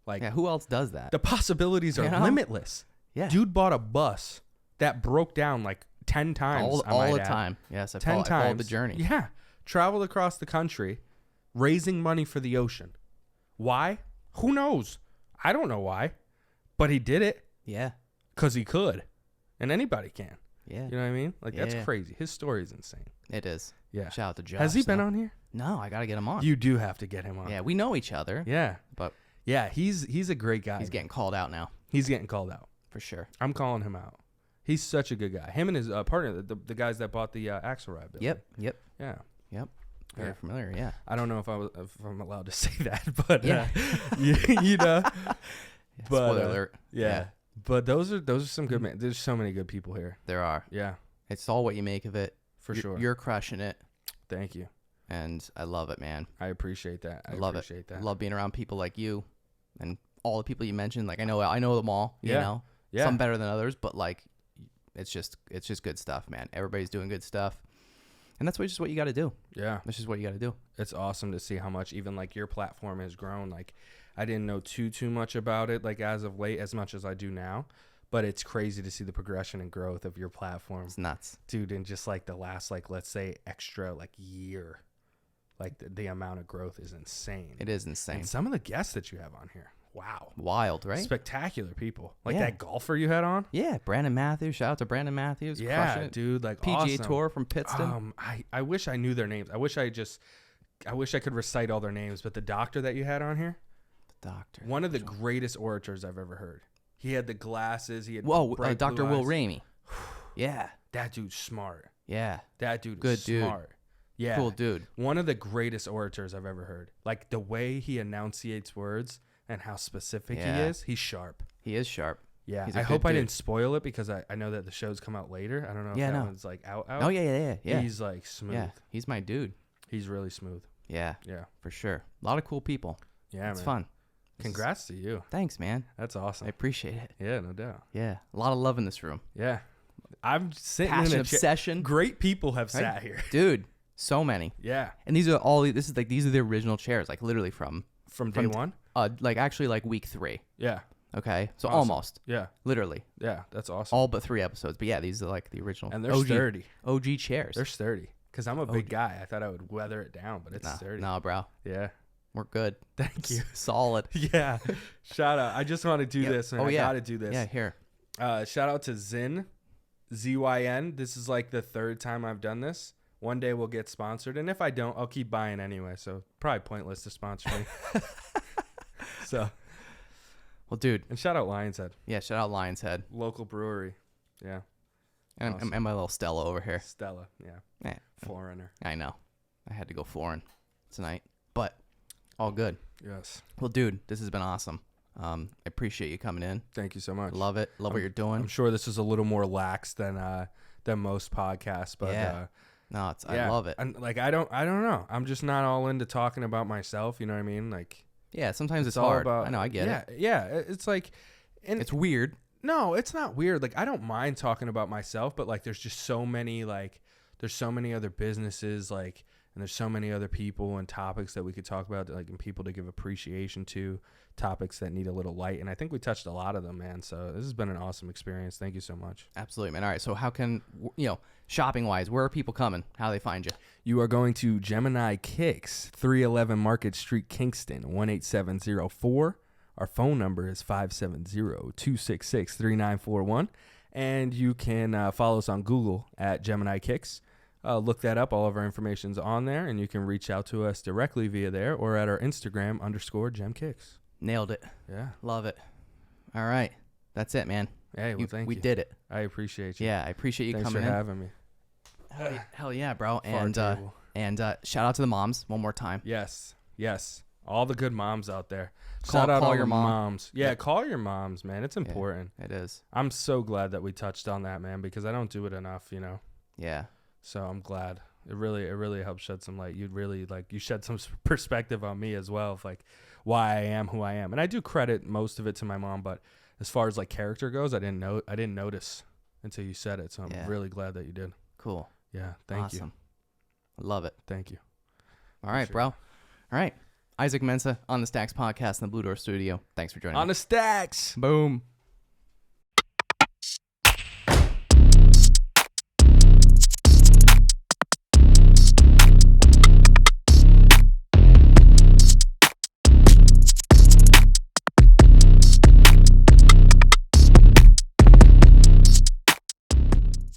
Speaker 3: Like
Speaker 1: Yeah. Who else does that?
Speaker 3: the possibilities are
Speaker 1: You know?
Speaker 3: limitless.
Speaker 1: Yeah.
Speaker 3: Dude bought a bus that broke down like 10 times.
Speaker 1: all the time. Yes. I
Speaker 3: 10
Speaker 1: followed
Speaker 3: times.
Speaker 1: the journey.
Speaker 3: Yeah. Traveled across the country raising money for the ocean. Why? Who knows? I don't know why. But he did it
Speaker 1: Yeah.
Speaker 3: because he could. And anybody can.
Speaker 1: Yeah.
Speaker 3: You know what I mean? Like, that's
Speaker 1: Yeah.
Speaker 3: crazy. His story is insane.
Speaker 1: It is.
Speaker 3: Yeah.
Speaker 1: Shout out to Josh.
Speaker 3: Has he been
Speaker 1: Snell.
Speaker 3: on here?
Speaker 1: No, I got to get him on.
Speaker 3: You do have to get him on.
Speaker 1: Yeah. We know each other.
Speaker 3: Yeah.
Speaker 1: But
Speaker 3: Yeah. He's a great guy.
Speaker 1: he's getting called out now
Speaker 3: He's getting called out.
Speaker 1: for sure.
Speaker 3: I'm calling him out. He's such a good guy. Him and his partner, the guys that bought the axle ride building.
Speaker 1: Yep.
Speaker 3: Yeah.
Speaker 1: Very familiar. Yeah.
Speaker 3: I don't know if I'm allowed to say that, but
Speaker 1: Yeah.
Speaker 3: you know. But,
Speaker 1: Spoiler alert.
Speaker 3: Yeah. But those are some good men. There's so many good people here.
Speaker 1: There are.
Speaker 3: Yeah.
Speaker 1: It's all what you make of it.
Speaker 3: For sure.
Speaker 1: You're crushing it.
Speaker 3: Thank you.
Speaker 1: And I love it, man.
Speaker 3: I appreciate that.
Speaker 1: I love
Speaker 3: appreciate
Speaker 1: it.
Speaker 3: that.
Speaker 1: I love being around people like you and all the people you mentioned. Like I know them all, you
Speaker 3: Yeah.
Speaker 1: know.
Speaker 3: Yeah.
Speaker 1: Some better than others, but like it's just good stuff, man. Everybody's doing good stuff. And that's just what you got to do.
Speaker 3: Yeah.
Speaker 1: That's just what you got to do.
Speaker 3: It's awesome to see how much even like your platform has grown. Like I didn't know too much about it like as of late as much as I do now, but it's crazy to see the progression and growth of your platform.
Speaker 1: It's nuts.
Speaker 3: Dude, in just like the last like let's say extra like year. Like the amount of growth is insane.
Speaker 1: It is insane.
Speaker 3: And some of the guests that you have on here. Wow.
Speaker 1: Wild, right?
Speaker 3: Spectacular people. Like
Speaker 1: Yeah.
Speaker 3: that golfer you had on?
Speaker 1: Yeah, Brandon Matthews. Shout out to Brandon Matthews.
Speaker 3: Yeah,
Speaker 1: Crushing it.
Speaker 3: dude. Like
Speaker 1: PGA
Speaker 3: awesome.
Speaker 1: Tour from Pittston.
Speaker 3: I wish I knew their names. I wish I could recite all their names. But the doctor that you had on here,
Speaker 1: The doctor.
Speaker 3: one of the greatest orators I've ever heard. He had the glasses. He had
Speaker 1: Whoa,
Speaker 3: bright
Speaker 1: Dr.
Speaker 3: blue
Speaker 1: Will
Speaker 3: eyes.
Speaker 1: Ramey. Yeah.
Speaker 3: That dude's smart.
Speaker 1: Yeah.
Speaker 3: That dude
Speaker 1: Good
Speaker 3: is
Speaker 1: dude.
Speaker 3: smart. Yeah.
Speaker 1: Cool dude.
Speaker 3: One of the greatest orators I've ever heard. Like the way he enunciates words and how specific
Speaker 1: Yeah.
Speaker 3: he is. He's sharp.
Speaker 1: He is sharp.
Speaker 3: Yeah.
Speaker 1: He's a
Speaker 3: I hope
Speaker 1: good
Speaker 3: I
Speaker 1: dude.
Speaker 3: didn't spoil it because I know that the shows come out later. I don't know if
Speaker 1: Yeah,
Speaker 3: that
Speaker 1: no.
Speaker 3: one's like out.
Speaker 1: Oh, yeah.
Speaker 3: He's like smooth.
Speaker 1: Yeah. He's my dude.
Speaker 3: He's really smooth.
Speaker 1: Yeah,
Speaker 3: Yeah.
Speaker 1: for sure. A lot of cool people.
Speaker 3: Yeah,
Speaker 1: It's
Speaker 3: man.
Speaker 1: fun.
Speaker 3: Congrats to you.
Speaker 1: Thanks, man.
Speaker 3: That's
Speaker 1: I
Speaker 3: awesome.
Speaker 1: appreciate it.
Speaker 3: Yeah, no doubt.
Speaker 1: Yeah. A lot of love in this room.
Speaker 3: Yeah. I'm sitting
Speaker 1: Passion,
Speaker 3: in a
Speaker 1: obsession.
Speaker 3: Great people have
Speaker 1: Right?
Speaker 3: sat here.
Speaker 1: Dude, so many.
Speaker 3: Yeah.
Speaker 1: And these are the original chairs, like literally from
Speaker 3: From day one?
Speaker 1: like actually like week 3.
Speaker 3: Yeah.
Speaker 1: Okay. So
Speaker 3: Awesome.
Speaker 1: almost.
Speaker 3: Yeah.
Speaker 1: Literally.
Speaker 3: Yeah. That's awesome.
Speaker 1: All but 3 episodes. But yeah, these are like the original.
Speaker 3: And they're
Speaker 1: OG,
Speaker 3: sturdy.
Speaker 1: OG chairs.
Speaker 3: They're sturdy. Because I'm a big guy. I thought I would weather it down, but it's sturdy.
Speaker 1: Nah, bro.
Speaker 3: Yeah.
Speaker 1: We're good.
Speaker 3: Thank you.
Speaker 1: Solid.
Speaker 3: Yeah. Shout out. I just want to do
Speaker 1: Yep.
Speaker 3: this, man.
Speaker 1: Oh,
Speaker 3: I
Speaker 1: yeah.
Speaker 3: got to do this.
Speaker 1: Yeah, here.
Speaker 3: Shout out to Zyn, ZYN. This is like the 3rd time I've done this. One day we'll get sponsored. And if I don't, I'll keep buying anyway. So probably pointless to sponsor me. So,
Speaker 1: Well, dude.
Speaker 3: and shout out Lion's Head,
Speaker 1: Yeah, shout out Lion's Head.
Speaker 3: local brewery. Yeah.
Speaker 1: And,
Speaker 3: Awesome.
Speaker 1: and my little Stella over here.
Speaker 3: Stella. Yeah.
Speaker 1: Yeah,
Speaker 3: Forerunner.
Speaker 1: I know. I had to go foreign tonight. But all good.
Speaker 3: Yes.
Speaker 1: Well, dude, this has been awesome. I appreciate you coming in.
Speaker 3: Thank you so much.
Speaker 1: Love it. Love what you're doing.
Speaker 3: I'm sure this is a little more lax than most podcasts, but
Speaker 1: Yeah. No,
Speaker 3: yeah.
Speaker 1: I love it.
Speaker 3: And like I don't know. I'm just not all into talking about myself. You know what I mean? Like
Speaker 1: Yeah, sometimes it's
Speaker 3: all
Speaker 1: hard.
Speaker 3: about.
Speaker 1: I know, I get
Speaker 3: yeah,
Speaker 1: it.
Speaker 3: Yeah. It's like, and
Speaker 1: It's weird.
Speaker 3: no, it's not weird. Like I don't mind talking about myself, but like there's just so many there's so many other businesses like, and there's so many other people and topics that we could talk about, like, and people to give appreciation to, topics that need a little light. And I think we touched a lot of them, man. So this has been an awesome experience. Thank you so much.
Speaker 1: Absolutely, man. All right, so how can, shopping-wise, where are people coming? How do they find you?
Speaker 3: You are going to Gemini Kicks, 311 Market Street, Kingston, 18704. Our phone number is 570-266-3941. And you can follow us on Google at Gemini Kicks. Look that up. All of our information's on there, and you can reach out to us directly via there or at our Instagram _GemKicks.
Speaker 1: Nailed it.
Speaker 3: Yeah.
Speaker 1: Love it. All right. That's it, man.
Speaker 3: Hey, well, thank you.
Speaker 1: We did it.
Speaker 3: I appreciate you.
Speaker 1: Yeah, I appreciate you
Speaker 3: Thanks
Speaker 1: coming
Speaker 3: for
Speaker 1: in.
Speaker 3: having me.
Speaker 1: Hell yeah, bro.
Speaker 3: Far table.
Speaker 1: And shout out to the moms one more time.
Speaker 3: Yes. Yes. All the good moms out there.
Speaker 1: Call
Speaker 3: Shout out all
Speaker 1: your
Speaker 3: the
Speaker 1: mom.
Speaker 3: moms. Yeah,
Speaker 1: Yeah.
Speaker 3: call your moms, man. It's important.
Speaker 1: It is.
Speaker 3: I'm so glad that we touched on that, man, because I don't do it enough,
Speaker 1: Yeah.
Speaker 3: So I'm glad. It really helped shed some light. You shed some perspective on me as well of like why I am who I am. And I do credit most of it to my mom, but as far as like character goes, I didn't notice until you said it. So I'm really glad that you did.
Speaker 1: Cool.
Speaker 3: Yeah. Thank
Speaker 1: Awesome.
Speaker 3: you.
Speaker 1: Love it.
Speaker 3: Thank you.
Speaker 1: All right, bro. All right. Isaac Mensah on the Stacks podcast in the Blue Door Studio. Thanks for joining
Speaker 3: On
Speaker 1: me.
Speaker 3: the stacks.
Speaker 1: Boom.